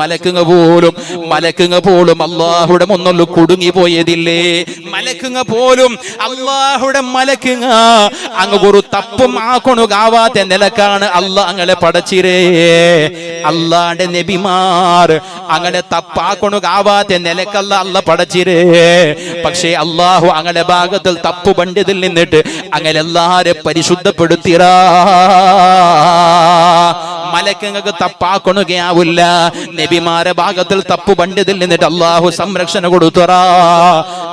മലക്കുങ്ങ പോലും അല്ലാഹുടെ മുന്നിൽ കുടുങ്ങി പോയതില്ലേ. മലക്കുങ്ങ പോലും അല്ലാഹുടെ മലക്കുങ്ങ അങ്ങ് ഒരു തപ്പും ആക്കണുകാവാത്ത നിലക്കാണ് അല്ലാഹ് അങ്ങനെ പടച്ചിരേ. അല്ലാഹുടെ നബിമാർ അങ്ങനെ തപ്പാക്കണുകാവാത്ത നിലക്കല്ല അല്ലാഹ് പടച്ചിരേ. പക്ഷേ അല്ലാഹു അങ്ങനെ ഭാഗത്തിൽ തപ്പു പണ്ഡിതിൽ നിന്നിട്ട് അങ്ങനെ എല്ലാരെ പരിശുദ്ധപ്പെടുത്തിറാ. മലക്കങ്ങൾക്ക് തപ്പാക്കണുകയാവില്ല. നബിമാരെ ഭാഗത്തിൽ തപ്പു പണ്ഡിതിൽ നിന്നിട്ട് അല്ലാഹു സംരക്ഷണ കൊടുത്തറാ.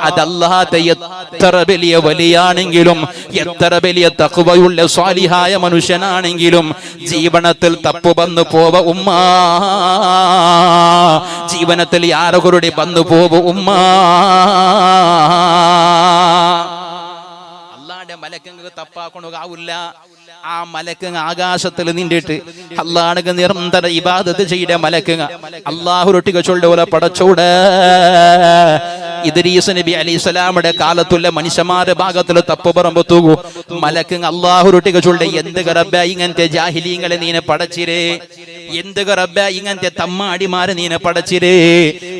അതല്ലാതെ എത്ര വലിയ വലിയാണെങ്കിലും എത്ര വലിയ തഖ്വയുള്ള സ്വാലിഹായ മനുഷ്യനാണെങ്കിലും ജീവനത്തിൽ തപ്പു വന്നു പോവ ഉമ്മ. ജീവനത്തിൽ ആരൊക്കെ വന്നു പോവ ഉമ്മ. അല്ലാഹുവിന്റെ മലക്കങ്ങൾക്ക് തപ്പാക്കണുകാവില്ല. ആ മലക്കങ്ങ് ആകാശത്തിൽ നിന്നിട്ട് അല്ലാഹുവിനെ നിരന്തര ഇബാദത്ത് ചെയ്ത മലക്കങ്ങ അല്ലാഹുരൊട്ടിക ചൊല്ലുപോലെ പടച്ചോട്. ഇദ്രീസ് നബി അലൈഹിസ്സലാമിന്റെ കാലത്തുള്ള മനുഷ്യന്മാരുടെ ഭാഗത്തിൽ തപ്പ് പറമ്പത്തു മലക്കങ്ങ് അല്ലാഹുരൊട്ടിക ചൊല്ല. എന്ത് റബ്ബ ഇങ്ങനത്തെ ജാഹിലീങ്ങളെ നീനെ പടച്ചിരേ. എന്ത് റബ്ബ ഇങ്ങനത്തെ തമ്മാടിമാരെ നീനെ പടച്ചിരേ.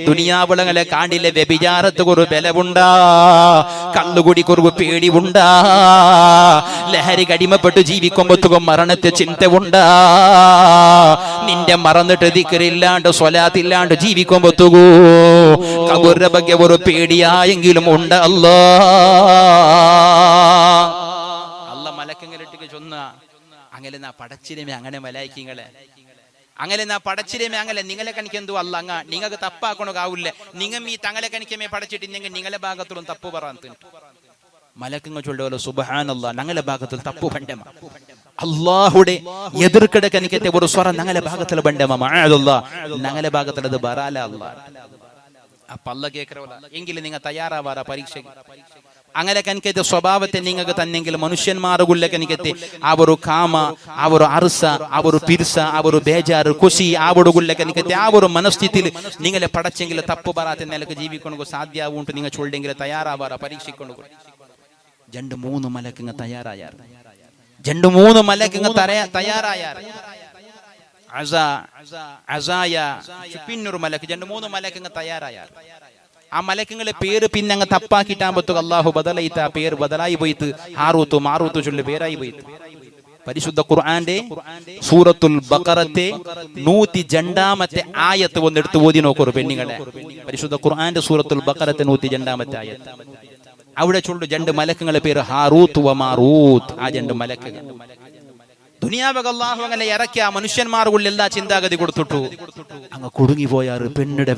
ദുനിയാവുളങ്ങളെ കാണ്ടിലെ വ്യഭിചാരത്തിന് ഒരു ബലവുണ്ടാ, കള്ളുകുടിക്കൊരു പേടിവുണ്ടാ, ലഹരി കടിമപ്പെട്ട് ജീവിക്കുമ്പോഴത്തേക്കും മരണത്തെ ചിന്തവുണ്ടാ. നിന്റെ മറന്നിട്ട് ദിക്റില്ലാണ്ട് സ്വലാത്തില്ലാണ്ട് ജീവിക്കുമ്പോഴത്തേക്കൂ ഖബറിന്റെ ಬಗ್ಗೆ ഒരു പേടിയായെങ്കിലും ഉണ്ട്. അല്ലാഹ് മലക്കങ്ങളിട്ട് ചൊന്ന അങ്ങനെ നാ പടച്ചിരമേ അങ്ങനെ മലായിക്കങ്ങളെ അങ്ങനെ നാ പടച്ചിരമേ അങ്ങനെ നിങ്ങളെ കണിക്കെന്തു അല്ല അങ്ങ നിങ്ങൾക്ക് തപ്പാക്കണകാവില്ല. നിങ്ങൾ ഈ തങ്ങളെ കണിക്കമേ പടച്ചിട്ട് നിങ്ങളെ ഭാഗത്തിലും തപ്പ് പറയാൻ മലക്കങ്ങൾ ചൊല്ലുമല്ലോ സുബ്ഹാനല്ലാഹ് ഞങ്ങളുടെ ഭാഗത്തിൽ തപ്പു ബണ്ടമ. അല്ലാഹുടെ എതിർക്കട കനിക്കത്തെ ഒരു സ്വറ ഞങ്ങളുടെ ഭാഗത്തിൽ ബണ്ടമ. മഅദല്ലാഹ് ഞങ്ങളുടെ ഭാഗത്തിൽ അത് ബറാല അല്ലാഹ്. അപ്പൊ അല്ലാഹ് കേക്കറവല എങ്കിലും നിങ്ങൾ തയ്യാറാവാറ പരീക്ഷയ്ക്ക്. അങ്ങനെ കനിക്കത്തെ സ്വഭാവത്തെ നിങ്ങൾക്ക് തന്നെങ്കിൽ മനുഷ്യന്മാരുടെ കനിക്കത്തെ ആ ഒരു കാമ, ആ ഒരു അർസ, ആ ഒരു പിർസ, ആ ഒരു ബേജാറ് ಖುಷಿ ആവടുകുള്ള കനിക്കത്തെ ആ ഒരു മനസ്ഥിതിയിൽ നിങ്ങളെ പടച്ചെങ്കിൽ തപ്പു ബറാത്ത നിലക്ക് ജീവിക്കണ സാധ്യവുണ്ട്. നിങ്ങൾ ചൊല്ലെങ്കിൽ തയ്യാറാവാറ പരീക്ഷിക്കണു. 2-3 മലക്കങ്ങ തയ്യാറായാർ. 2-3 മലക്കങ്ങ തയ്യാറായാർ. പിന്നൊരു മലക്ക് 2-3 മലക്കങ്ങ തയ്യാറായാർ. ആ മലക്കങ്ങളെ പേര് പിന്നെ അങ്ങ് തപ്പാക്കിട്ടാകുമ്പോ അല്ലാഹു ബദലൈത്ത ആ പേര് ബദലായി പോയിട്ട് ഹാറൂത്ത് മാറൂത്ത് ചൊല്ലി പേരായി പോയിട്ട്. പരിശുദ്ധ ഖുർആന്റെ സൂറത്തുൽ ബഖറത്തെ 102-ാമത്തെ ആയത്ത് ഒന്നെടുത്ത് ഓതി നോക്കൂ പെണ്ണുങ്ങളെ. പരിശുദ്ധ ഖുർആന്റെ സൂറത്തുൽ ബഖറത്തെ 102-ാമത്തെ ആയത്ത്. അവിടെ ചൊല്ലു 2 മലക്കുകളെ പേര് ഹാറൂത്ത് വ മാറൂത്ത്. ആ 2 മലക്കുകൾ ദുനിയാവക അല്ലാഹു അങ്ങനെ ഇറക്കിയ മനുഷ്യന്മാർക്കുള്ള എല്ലാ ചിന്താഗതി കൊടുത്തിട്ടു അങ്ങ് കുടുങ്ങി പോയാറ്, പെണ്ണിടെ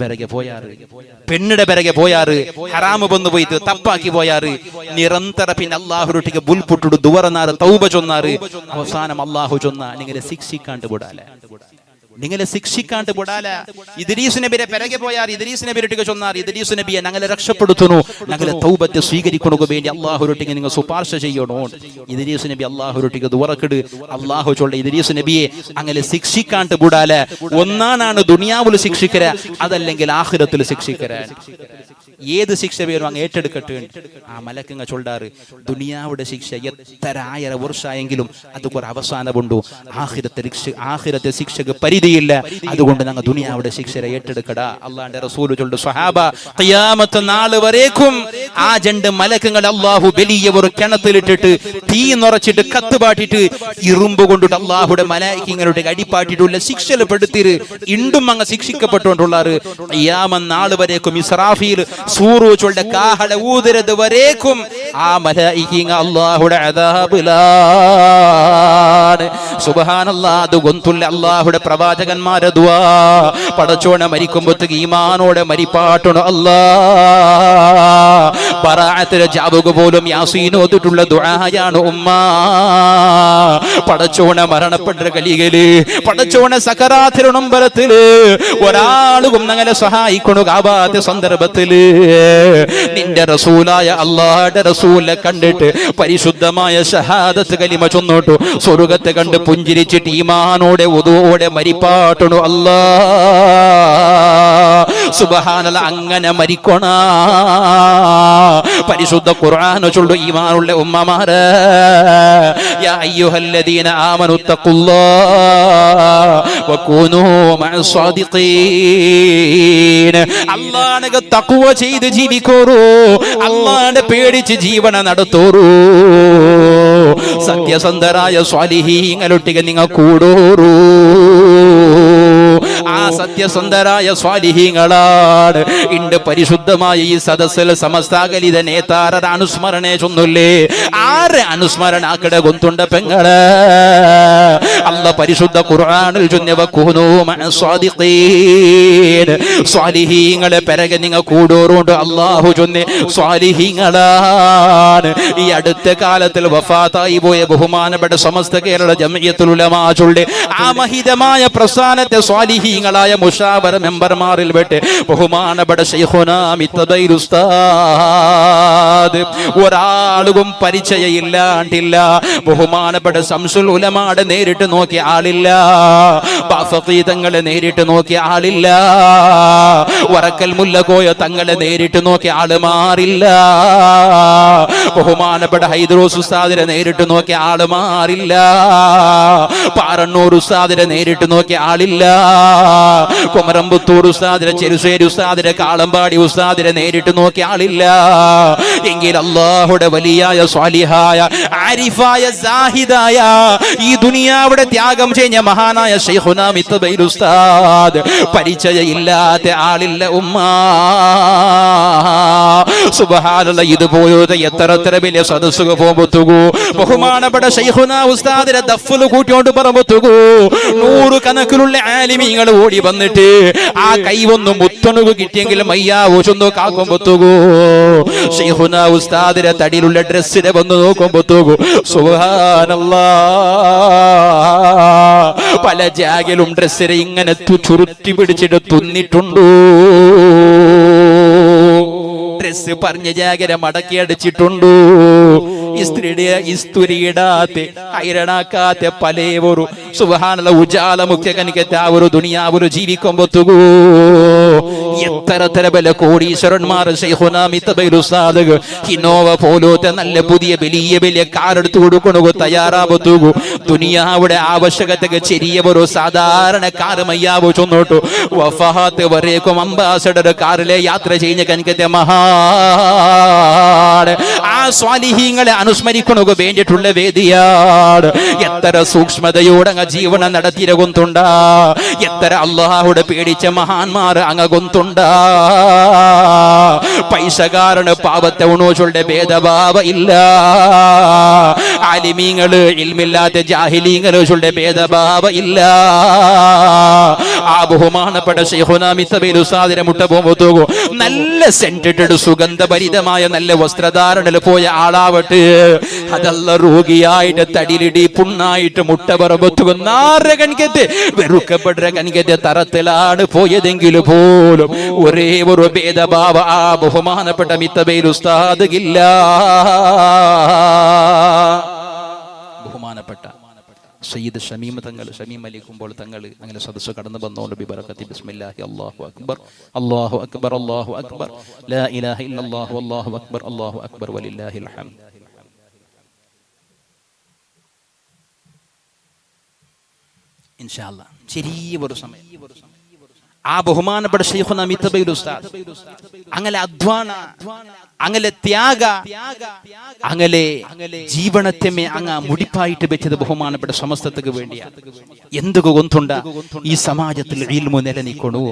പിറകെ പോയാറ്, ഹറാമ് വന്നു പോയിട്ട് തപ്പാക്കി പോയാറ്, നിരന്തര പിന്നെ അല്ലാഹുരൊട്ടിക്ക് ബുൽപുട്ടിട്ട് ദുവറനാറ് തൗബ ചൊന്നാറ്. അവസാനം അല്ലാഹു ചൊന്ന നിങ്ങളെ ശിക്ഷിക്കാണ്ട് വിടാല. ഇദ്രീസ് നബിയെ പിറകെ പോയാർ, ഇദ്രീസ് നബിയൊട്ടിക്ക് ചൊന്നാർ, ഇദ്രീസ് നബിയെ ഞങ്ങളെ രക്ഷപ്പെടുത്തുന്നു, ഞങ്ങളെ തൗബത്തെ സ്വീകരിക്കണു വേണ്ടി അല്ലാഹുരൊട്ടിക്ക് നിങ്ങൾ ശുപാർശ ചെയ്യണോ. ഇദ്രീസ് നബി അല്ലാഹുരൊട്ടിക്ക് ദുവറക്കിട്. അല്ലാഹു ചൊല്ല ഇദ്രീസ് നബിയെ അങ്ങനെ ശിക്ഷിക്കാണ്ട് വിടാല. ഒന്നാണ് ദുനിയാവിൽ ശിക്ഷിക്കര, അതല്ലെങ്കിൽ ആഖിറത്തിൽ ശിക്ഷിക്കര. ഏത് ശിക്ഷ പേരും അങ്ങ് ഏറ്റെടുക്കട്ടെ. ആ മലക്കങ്ങ ചൊല്ലാറ് ദുനിയാവുടെ ശിക്ഷ എത്ര 1000 വർഷമായെങ്കിലും അതൊരു അവസാനമുണ്ടോ. ആഖിറത്തെ ശിക്ഷക്ക് പരിധിയില്ല. അതുകൊണ്ട് ഞങ്ങൾ ദുനിയാവുടെ ശിക്ഷയെ ഏറ്റെടുക്കടാ. അള്ളാന്റെ റസൂൽ ചൊല്ലുന്നു സ്വഹാബ ഖിയാമത്ത് നാൾ വരേക്കും ആ 2 മലക്കങ്ങൾ അല്ലാഹു വലിയ ഒരു കിണത്തിലിട്ടിട്ട് തീ നിറച്ചിട്ട് കത്തുപാട്ടിട്ട് ഇരുമ്പ് കൊണ്ടിട്ട് അല്ലാഹുടെ മലായികങ്ങളുടെ അടിപ്പാട്ടിട്ടുള്ള ശിക്ഷയിൽ പെടുത്തിര് ഇണ്ടും അങ്ങ് ശിക്ഷിക്കപ്പെട്ടുകൊണ്ടുള്ളാറ്. ഖിയാമത്ത് നാൾ വരേക്കും ഇസ്രാഫീൽ സൂറൂച്ചുകളുടെ കാഹള ഊതരത് വരേക്കും ആ മലായിക അല്ലാഹുടെ അദാബിലാണ്. സുബ്ഹാനല്ലാഹ്. അതുകൊണ്ടുള്ള അല്ലാഹുടെ പ്രവാചകന്മാരെ ദുആ പടച്ചോനെ മരിക്കുമ്പോഴത്തേക്ക് ഈമാനോടെ മരിപ്പാട്ടണം. ബറാഅത്തിലെ ജാബുക പോലും യാസീൻ ഓതിട്ടുള്ള ദുആയാണ് ഉമ്മ. പടച്ചോനെ മരണപ്പെട്ട കലികള്, പടച്ചോനെ സകറാത്തിലെ നൊമ്പരത്തില് ഒരാളും ഞങ്ങളെ സഹായിക്കണു ആവാത്ത സന്ദർഭത്തില് നിന്റെ റസൂലായ അല്ലാഹുവിന്റെ റസൂലിനെ കണ്ടിട്ട് പരിശുദ്ധമായ ഷഹാദത്ത് കലിമ ചൊന്നോട്ടു സ്വർഗ്ഗത്തെ കണ്ട് പുഞ്ചിരിച്ചിട്ട് ഈമാനോടെ വുദൂഓടെ മരിപ്പാട്ടണു. അല്ലാഹ് സുബ്ഹാനല്ലാഹ്. അങ്ങനെ മരിക്കണ പരിശുദ്ധ ഖുർആൻ ചൊല്ലു ഈമാനുള്ള ഉമ്മമാരെ യാ അയ്യുഹല്ലദീന ആമനു തഖുല്ലാഹ വകൂനൂ മഅസ് സാദിഖീൻ. അല്ലാഹുവിനെ തഖ്വ ചെയ്ത് ജീവിക്കോറൂ, അല്ലാഹുവിനെ പേടിച്ച് ജീവന നടത്തോറൂ. സത്യസന്ധരായ സ്വാലിഹീങ്ങളൊട്ടിಗೆ നിങ്ങൾ കൂടോറൂ. ആ സത്യസന്ധരായ സ്വാലിഹീങ്ങളാണ് ഇണ്ട് പരിശുദ്ധമായ ഈ സദസ്സിൽ സമസ്താകലിത നേതാരര അനുസ്മരണേ ചൊന്നുല്ലേ. ആരെ അനുസ്മരണാക്കട ഗൊന്തുണ്ട പെങ്ങളെ അല്ല പരിശുദ്ധ ഖുർആനിൽ ചൊന്നവ കൂനൂ മഅസ് സാദിഖീൻ. സ്വാലിഹീങ്ങളെ പിറകെ നിങ്ങൾ കൂടോറുണ്ട് അല്ലാഹു ചൊന്നെ സ്വാലിഹീങ്ങളാണ്. ഈ അടുത്ത കാലത്തിൽ വഫാത്തായി പോയ ബഹുമാനപ്പെട്ട സമസ്ത കേരള ജംഇയ്യത്തുൽ ഉലമാ ചൊല്ലെ ആ മഹിതമായ പ്രസ്ഥാനത്തെ സ്വാലിഹീങ്ങളായ മുശാവറ മെമ്പർമാരിൽ വെട്ട് ബഹുമാനപ്പെട്ട ശൈഖുനാ മിത്തബൈൽ ഉസ്താദ് ഒരാളും പരിചയമില്ലാണ്ടില്ല. ബഹുമാനപ്പെട്ട ശംസുൽ ഉലമാടെ നേരിട്ട് നോക്കിയ ആളില്ല, ബാഫഖി തങ്ങളെ നേരിട്ട് നോക്കിയ ആളില്ല, വറക്കൽ മുല്ലകോയ തങ്ങളെ നേരിട്ട് നോക്കിയ ആള് മാറില്ല, ബഹുമാനപ്പെട്ട ഹൈദ്രോസ് ഉസ്താദിനെ നേരിട്ട് നോക്കിയ ആള് മാറില്ല, പാറന്നൂർ ഉസ്താദിനെ നേരിട്ട് നോക്കിയ ആളില്ല, കുമരമ്പത്തൂർ ഉസ്താദിനെ, ചെറുശ്ശേരി ഉസ്താദിനെ, കാളമ്പാടി ഉസ്താദിനെ നേരിട്ട് നോക്കിയ ആളില്ല. എങ്കിൽ അല്ലാഹുടെ വലിയായ സ്വാലിഹായ ആരിഫായ സാഹിദായ ഈ ദുനിയാവിടെ ത്യാഗം ചെയ്ത മഹാനായ ശൈഖുനാ മിത്തബൈൽ ഉസ്താദ് പരിചയമില്ലാത്ത ആളില്ല ഉമ്മ. സുബ്ഹാനല്ലാഹ്. ഇതുപോലത്തെ എത്ര വലിയ സദസ്സുക പോകുമ്പോ ബഹുമാനപ്പെട്ട ശൈഖുനാ ഉസ്താദിനെ ദഫ്ഫുൽ കൂട്ടിയോണ്ട് പറമ്പോ 100 കണക്കിലുള്ള ആലിമീങ്ങൾ ഓടി വന്നിട്ട് ആ കൈ ഒന്ന് മുത്തണുക കിട്ടിയെങ്കിലും അയ്യാവോ ചൊന്നു കാക്കുമ്പോ ശൈഖുനാ ഉസ്താദിന്റെ തടിയിലുള്ള ഡ്രസ്സിനെ വന്ന് നോക്കുമ്പോ സുബ്ഹാനല്ലാഹ് പല ജാഗിലും ഡ്രസ്സിനെ ഇങ്ങനെ ചുരുട്ടി പിടിച്ചിട്ട് തുന്നിട്ടുണ്ടോ. ഡ്രസ് പറഞ്ഞ ജാഗര മടക്കി അടിച്ചിട്ടുണ്ടോ. ഇസ്തുരിയിടാത്തെ ഐരണാക്കാത്തെ പലേവൊരു സുബ്ഹാനല്ലാഹ് ഉജാല മുഖ്യ കനിക്കത്തെ ആ ഒരു ദുനിയാവൊരു ജീവിക്കുമ്പോ എത്ര ബല കോടീശ്വരന്മാർ ശൈഖുനാ മിത്തബൈൽ ഉസ്താദ് ഇന്നോവ പോലത്തെ നല്ല പുതിയ വലിയ കാറെടുത്ത് കൊടുക്കണോ തയ്യാറാവോ. ദുനിയാവുടെ ആവശ്യകതക്ക് ചെറിയ ഒരു സാധാരണ കാർ മയ്യാവോ ചൊന്നോട്ടു വഫാത്ത് വരേക്കും അംബാസഡർ കാറിലെ യാത്ര ചെയ്യുന്ന കനിക്കത്തെ മഹാ ആ സ്വാലിഹീങ്ങളെ അനുസ്മരിക്കണോ വേണ്ടിയിട്ടുള്ള വേദിയാണ്. എത്ര സൂക്ഷ്മതയോടെ അങ്ങ് ജീവനം നടത്തിരകുന്നുണ്ട, എത്ര അള്ളാഹുടെ പേടിച്ച മഹാന്മാർ അങ്ങകുന്നുണ്ട. പൈസകാരന് പാവത്തെ ഉണോച്ചുകളുടെ ഭേദഭാവ ഇല്ല, ആലിമീങ്ങള് ഇൽമില്ലാത്ത ജാഹിലീങ്ങളുടെ ഭേദഭാവ ഇല്ല. ആ ബഹുമാനപ്പെട്ട ശൈഖുനാ മിത്തബൈൽ ഉസ്താദിനെ മുട്ട പോകുമ്പോ നല്ല സെന്റിട്ടഡ് സുഗന്ധഭരിതമായ നല്ല വസ്ത്രധാരണയിൽ പോയ ആളാവട്ടെ, അതല്ല രോഗിയായിട്ട് തടിലിടി പുണ്ണായിട്ട് മുട്ട പറമ്പത്തുന്നാറ് കണിക്കത്തെ വെറുക്കപ്പെട്ട കണിക്കത്തെ തരത്തിലാണ് പോയതെങ്കിൽ പോലും ഒരേ ഒരു ഭേദഭാവ ആ ബഹുമാനപ്പെട്ട മിത്തബൈൽ ഉസ്താദ് ഇല്ല. ബഹുമാനപ്പെട്ട സയ്യിദ് ഷമീം തങ്ങൾ, ഷമീം അലിക്കുമ്പോൾ തങ്ങൾ അങ്ങനെ സദസ്സ് കടന്നു വന്നോണ്ട് ബിബറകത്തി ബിസ്മില്ലാഹി അല്ലാഹു അക്ബർ അല്ലാഹു അക്ബർ അല്ലാഹു അക്ബർ ലാ ഇലാഹ ഇല്ലല്ലാഹു അല്ലാഹു അക്ബർ അല്ലാഹു അക്ബർ വലില്ലാഹിൽ ഹംദ്. ഇൻഷാ അല്ലാഹ് ചെറിയ ഒരു സമയം ആ ബഹുമാനപ്പെട്ട ശൈഖുനാ മിത്തബൈൽ ഉസ്താദ് അങ്ങനെ അധ്വാന, അങ്ങനെ ത്യാഗ, അങ്ങനെ ജീവനത്തെ അങ്ങ് മുടിപ്പായിട്ട് വെച്ചത് ബഹുമാനപ്പെട്ട സമസ്തക്ക് വേണ്ടിയാണ്. എന്തൊക്കെ കൊണ്ടുണ്ട ഈ സമാജത്തിൽ ഇൽമു നിലനിൽക്കണു,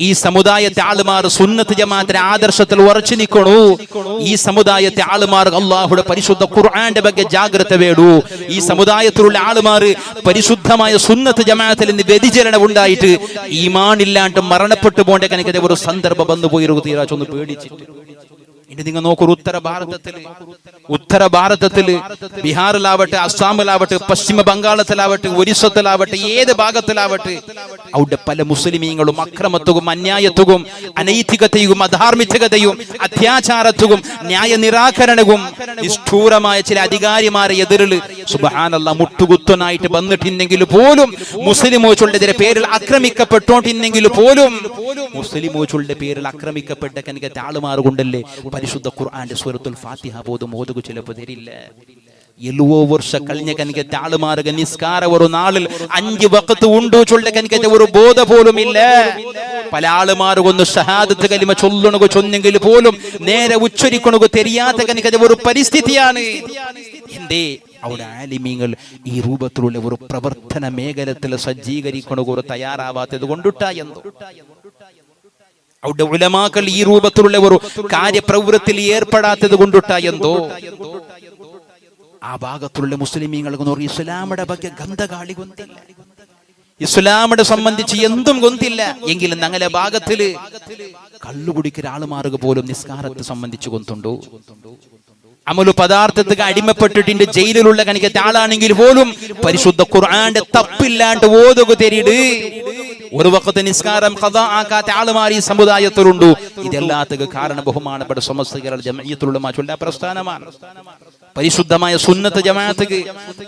ഈ സമുദായത്തെ ആളുമാർ സുന്നത്ത് ജമാഅത്തിന്റെ ആദർശത്തിൽ ഉറച്ചു നിൽക്കണു, ഈ സമുദായത്തെ ആളുമാർ അല്ലാഹുവിന്റെ പരിശുദ്ധ ഖുർആന്റെ ಬಗ್ಗೆ ജാഗ്രത വേടൂ, ഈ സമുദായത്തിലുള്ള ആളുമാർ പരിശുദ്ധമായ സുന്നത്ത് ജമാഅത്തിൽ നിന്ന് വ്യതിചലനം ഉണ്ടായിട്ട് ഈമാനില്ലാണ്ട് മരണപ്പെട്ടു പോകേണ്ട കണക്കിന് ഒരു സന്ദർഭം വന്നു പോയി തീരാച്ചൊന്ന് പേടിച്ചിട്ട്. ഇനി നിങ്ങൾ നോക്കൂ, ഉത്തര ഭാരതത്തില് ബീഹാറിലാവട്ടെ, അസ്സാമിലാവട്ടെ, പശ്ചിമ ബംഗാളത്തിലാവട്ടെ, ഒരിസ്സത്തിലാവട്ടെ, ഏത് ഭാഗത്തിലാവട്ടെ, അവിടെ പല മുസ്ലിമീങ്ങളും അക്രമത്വവും അന്യായത്വവും അനൈതികതയും അധാർമികതയും അത്യാചാരത്വവും ന്യായ നിരാകരണവും നിഷ്ഠൂരമായ ചില അധികാരിമാരെ എതിരിൽ സുബ്ഹാനല്ലാഹ് മുട്ടുകുത്തനായിട്ട് വന്നിട്ടുണ്ടെങ്കിൽ പോലും, മുസ്ലിമോച്ചുകളുടെ പേരിൽ ആക്രമിക്കപ്പെട്ടോണ്ടെങ്കിൽ പോലും, മുസ്ലിമോച്ചുകളുടെ പേരിൽ ആക്രമിക്കപ്പെട്ട കനികത്തെ ആളുമാർ കൊണ്ടല്ലേ പരിശുദ്ധ ഖുർആന്റെ സൂറത്തുൽ ഫാത്തിഹ പോലും ഓതുക ചിലപ്പോൾ തരില്ല. 70 വർഷ കഴിഞ്ഞ കനികത്തെ ആളുമാർഗ നിസ്കാര ഒരു നാളിൽ 5 വഖത്ത് ഉണ്ടോ ചൊല്ല കനികത്തെ ഒരു ബോധ പോലും ഇല്ല. പല ആളുമാർക്കൊന്ന് ഷഹാദത്ത് കലിമ ചൊല്ലണുക ചൊന്നെങ്കിൽ പോലും നേരെ ഉച്ചരിക്കണുക தெரியாത്ത കനികത്തെ ഒരു പരിസ്ഥിതിയാണ്. എന്തേ അവിടെ ആലിമീങ്ങൾ ഈ രൂപത്തിലുള്ള ഒരു പ്രവർത്തന മേഖലത്തിൽ സജ്ജീകരിക്കണുക ഒരു തയ്യാറാവാത്തത് കൊണ്ടിട്ടായെന്തോ, അവിടെ ഉലമാക്കൾ ഈ രൂപത്തിലുള്ള ഒരു കാര്യപ്രവൃത്തിയിൽ ഏർപ്പെടാത്തത് കൊണ്ടിട്ടായെന്തോ, ആ ഭാഗത്തുള്ള മുസ്ലിമീങ്ങൾക്ക് ഇസ്ലാമിന്റെ ಬಗ್ಗೆ ഗന്ധകാളി കൊന്തില്ല, ഇസ്ലാമിനെ സംബന്ധിച്ച് എന്തും കൊന്തില്ല. എങ്കിലും ഞങ്ങളെ ഭാഗത്തില് കള്ളുകുടിക്കുന്ന ആളുമാർക്ക് പോലും നിസ്കാരത്തെ സംബന്ധിച്ച് കൊന്തുണ്ടോ, അമലു പദാർത്ഥത്തിന് അടിമപ്പെട്ടിട്ടുണ്ട് ജയിലിലുള്ള കണിക്കത്തെ ആളാണെങ്കിൽ പോലും പരിശുദ്ധ ഖുർആന്റെ തപ്പില്ലാണ്ട് ഓതുക തരിട്. ഒരു വഖത്ത് നിസ്കാരം ഖദാ ആക്കാത്ത ആളുമാർ ഈ സമുദായത്തിലുണ്ട്. ഇതെല്ലാത്തത് കാരണം ബഹുമാനപ്പെട്ട സമസ്ത കേരള ജംഇയ്യത്തുൽ ഉലമാ ചൊല്ല പ്രസ്ഥാനമാണ്. പരിശുദ്ധമായ സുന്നത്ത് ജമാഅത്ത്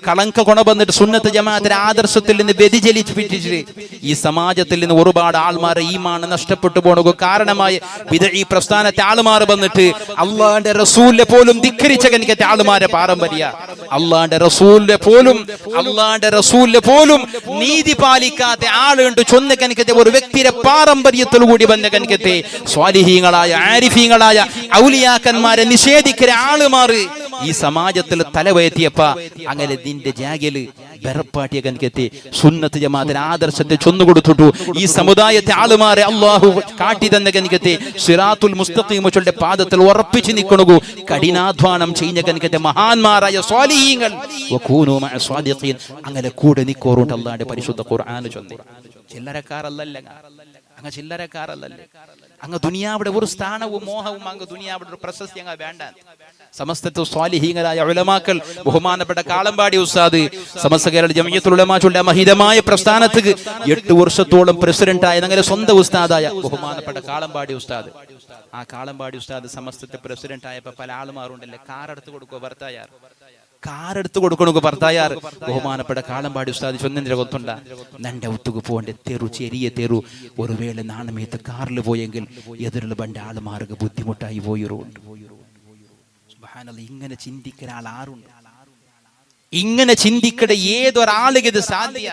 കളങ്ക കൊണ വന്നിട്ട് സുന്നത്ത് ജമാഅത്തിന്റെ ആദർശത്തിൽ നിന്ന് വ്യതിചലിപ്പിച്ചിട്ട് ഈ സമാജത്തിൽ നിന്ന് ഒരുപാട് ആൾമാരെ ഈമാൻ നഷ്ടപ്പെട്ടു പോണ കാരണമായ ബിദ്ഈ പ്രസ്ഥാനത്തെ ആൾമാർ വന്നിട്ട് അള്ളാഹുവിന്റെ റസൂലിനെ പോലും ധിക്കരിച്ച കനിക്കത്തെ ആൾമാരെ പാരമ്പര്യ, അള്ളാഹുവിന്റെ റസൂലിനെ പോലും നീതി പാലിക്കാത്ത ആളുണ്ട് ചൊന്ന കനിക്കത്തെ ഒരു വ്യക്തിയുടെ പാരമ്പര്യത്തിൽ കൂടി വന്ന കനിക്കത്തെ സ്വാലിഹീങ്ങളായ ആരിഫീങ്ങളായ ഔലിയാക്കന്മാരെ നിഷേധിക്കുന്ന ആളുമാർ ഈ സമാജത്തിൽ തലവയറ്റിയപ്പ അങ്ങനെ നിന്റെ ജാഗല് ബെറപ്പാട്ടിയ കനിക്കത്തെ സുന്നത്ത് ജമാഅത്തിന്റെ ആദർശത്തെ ചൊന്നുകൊടുത്തിട്ടു ഈ സമുദായത്തെ ആളുമാരെ അല്ലാഹു കാട്ടി തന്ന കനിക്കത്തെ സിറാത്തുൽ മുസ്തഖീമുകളുടെ പാദത്തിൽ ഉറപ്പിച്ചു നിൽക്കണു കഠിനാധ്വാനം ചെയ്യുന്ന കനിക്കത്തെ മഹാന്മാരായ സ്വാലിഹീങ്ങൾ വകൂനു മഅ സ്വാദിഖീൻ അങ്ങനെ കൂടെ നിൽക്കോറുണ്ട് അല്ലാഹുവിന്റെ പരിശുദ്ധ ഖുർആൻ ചൊല്ലി. ചില്ലറക്കാരല്ലല്ല, അങ്ങ് ചില്ലറക്കാരല്ലല്ലേ, അങ്ങ് ദുനിയാവിടെ ഒരു സ്ഥാനവും മോഹവും അങ്ങ് ദുനിയാവിടെ ഒരു പ്രശസ്തി അങ്ങ് വേണ്ട. സമസ്തത്വ സ്വാലിഹീങ്ങളായ ഉലമാക്കൾ ബഹുമാനപ്പെട്ട കാളമ്പാടി ഉസ്താദ് സമസ്ത കേരള ജംഇയ്യത്തുൽ ഉലമാ ചൊല്ല മഹിതമായ പ്രസ്ഥാനത്തിന് 8 വർഷത്തോളം പ്രസിഡന്റ് ആയ ഞങ്ങളുടെ സ്വന്തം ഉസ്താദായ ബഹുമാനപ്പെട്ട കാളമ്പാടി ഉസ്താദ്, ആ കാളമ്പാടി ഉസ്താദ് സമസ്തത്തെ പ്രസിഡന്റ് ആയപ്പോ പല ആളുമാരുണ്ടല്ലേ കാറെടുത്ത് കൊടുക്കുക ഭർത്തായാർ, കാറെടുത്ത് കൊടുക്കണു ഭർത്തായാർ. ബഹുമാനപ്പെട്ട കാളമ്പാടി ഉസ്താദ് ചൊന്നിന്റെ കൊത്തുണ്ട നന്റെ ഒത്തുക്ക് പോകേണ്ട തെറു ചെറിയ തെറു ഒരു വേള നാണമേത്ത് കാറിൽ പോയെങ്കിൽ എതിരുള്ള ബണ്ട ആളുമാർക്ക് ബുദ്ധിമുട്ടായി പോയിട്ടുണ്ട്. ഇങ്ങനെ ചിന്തിക്കുന്ന ആൾ ആരുണ്ട്? ഇങ്ങനെ ചിന്തിക്കട ഏതൊരാളുക ഇത് സാധ്യ?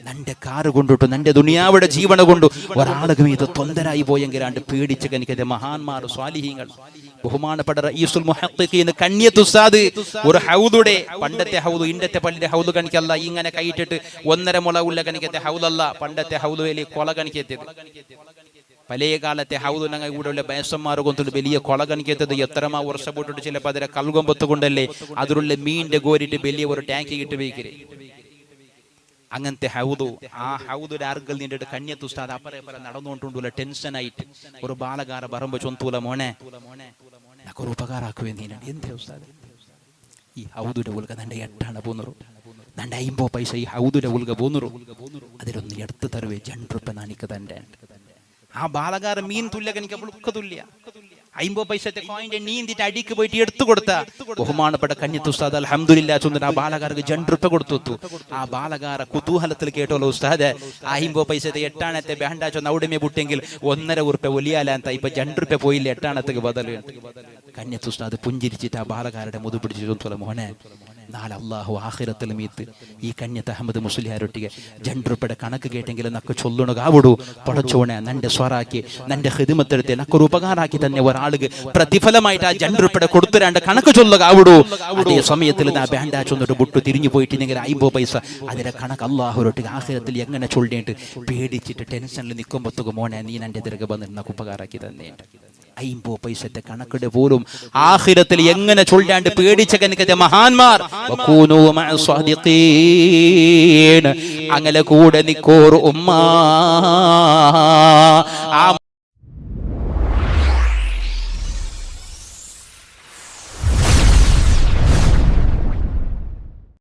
നന്റെ കാറ് കൊണ്ടിട്ടു നന്റെ ദുനിയാവിടെ ജീവന കൊണ്ടു ഒരാളും ഇത് തൊന്തരായി പോയെങ്കിലാണ്ട് പേടിച്ച് കനിക്കത്തെ മഹാന്മാർ സ്വാലിഹീങ്ങൾ ബഹുമാനപ്പെട്ട റഈസുൽ മുഹഖ്ഖീൻ കണ്ണിയത്ത് ഉസ്താദ് ഒരു ഹൗദുടെ പണ്ടത്തെ ഹൗദ് ഇണ്ടത്തെ പള്ളിയുടെ ഹൗദ് കണിക്കല്ല ഇങ്ങനെ കൈയിട്ടിട്ട് 1.5 മുള ഉള്ള കണിക്കത്തെ ഹൗദല്ല പണ്ടത്തെ ഹൗദ് വലിയ കൊല കണിക്കത്തത് പഴയ കാലത്തെ ഹൗദ് ഞങ്ങൾ കൂടെയുള്ള ബേസന്മാരെ കൊണ്ടിട്ട് വലിയ കൊല കണിക്കത്തത് എത്രമാ വർഷം പോട്ടിട്ട് ചിലപ്പോൾ അതിലെ കൽകൊമ്പത്ത് കൊണ്ടല്ലേ അതിലുള്ള മീനിന്റെ കോരിട്ട് വലിയ ഒരു ടാങ്ക് കിട്ടി വയ്ക്കരുത് അങ്ങനത്തെ ഹൗദു ആ ഹൗദുടെ ആർഗൽ നിന്റെ കന്യത്ത് ഉസ്താദ് അപ്പറേപ്പറ നടന്നുകൊണ്ടുള്ള ടെൻഷനായിട്ട് ഒരു ബാലകാര പറമ്പ് ചൊന്തൂല മോനെ ഒരു ഉപകാരാക്കുവേ നീ എന്തേ ഉസ്താദ് ഈ ഹൗദുടെ ഉൽക നന്റെ 8 പോന്നറു നന്റെ 50 പൈസ ഈ ഹൗദുടെ ഉൽക പോന്നറു അതിലൊന്ന് എടുത്തു തരുവേ 2 രൂപ നാണിക്ക് തന്റെ ആ ബാലകാര മീൻ തുല്യ കനിക്ക് പുളുക്ക തുല്യ 50 പൈസത്തെ കോയിന്റെ നീന്തിട്ട് അടിക്ക് പോയിട്ട് എടുത്തു കൊടുത്ത ബഹുമാനപ്പെട്ട കന്യത്ത് ഉസ്താദ് അൽഹംദുലില്ലാഹ് ചൊന്നിട്ട് ആ ബാലകാർക്ക് 2 രൂപ കൊടുത്തു ആ ബാലകാര കുതൂഹലത്തിൽ കേട്ടോളൂ ഉസ്താദ് 50 പൈസത്തെ 8 ബേണ്ട ചൊന്ന അവിടെമേ പുട്ടെങ്കിൽ 1.5 രൂപ ഒലിയാലാന്ത ഇപ്പൊ 2 രൂപ പോയില്ല 8 ബദല് കന്യത്ത് ഉസ്താദ് പുഞ്ചിരിച്ചിട്ട് ആ ബാലകാരുടെ മുതു പിടിച്ചു ചൊന്തോല മോനെ നാളെ അള്ളാഹു ആഖിറത്തിൽ മീത്ത് ഈ കന്യത്ത് അഹമ്മദ് മുസ്ലിയാരൊട്ടിಗೆ 2 രൂപയുടെ കണക്ക് കേട്ടെങ്കിൽ നക്ക് ചൊല്ലണകാവിടൂ പടച്ചോണെ നന്റെ സ്വറാക്കി നന്റെ ഹിദ്മത്തെടുത്ത് നക്കൊരു ഉപകാരാക്കി തന്നെ ഒരാൾക്ക് പ്രതിഫലമായിട്ട് ആ 2 രൂപയുടെ കൊടുത്തുരാണ്ട് കണക്ക് ചൊല്ലകാവിടൂ അതേ സമയത്തിൽ ആ ബേണ്ട ചൊന്നിട്ട് ബുട്ടു തിരിഞ്ഞു പോയിട്ടുണ്ടെങ്കിൽ 50 പൈസ അതിന്റെ കണക്ക് അള്ളാഹുരൊട്ടിಗೆ ആഖിറത്തിൽ എങ്ങനെ ചൊല്ലിയിട്ട് പേടിച്ചിട്ട് ടെൻഷനിൽ നിൽക്കുമ്പോഴത്തേക്ക് മോനെ നീ നന്റെ തിരക്ക് വന്നിട്ട് നക്ക് ഉപകാരാക്കി തന്നെ 50 പൈസത്തെ കണക്കിടെ പോലും ആഖിറത്തിൽ എങ്ങനെ ചൊല്ലാണ്ട് പേടിച്ച കനിക്കത്തെ മഹാന്മാർ അങ്ങനെ കൂടെ നിക്കോർ ഉമ്മ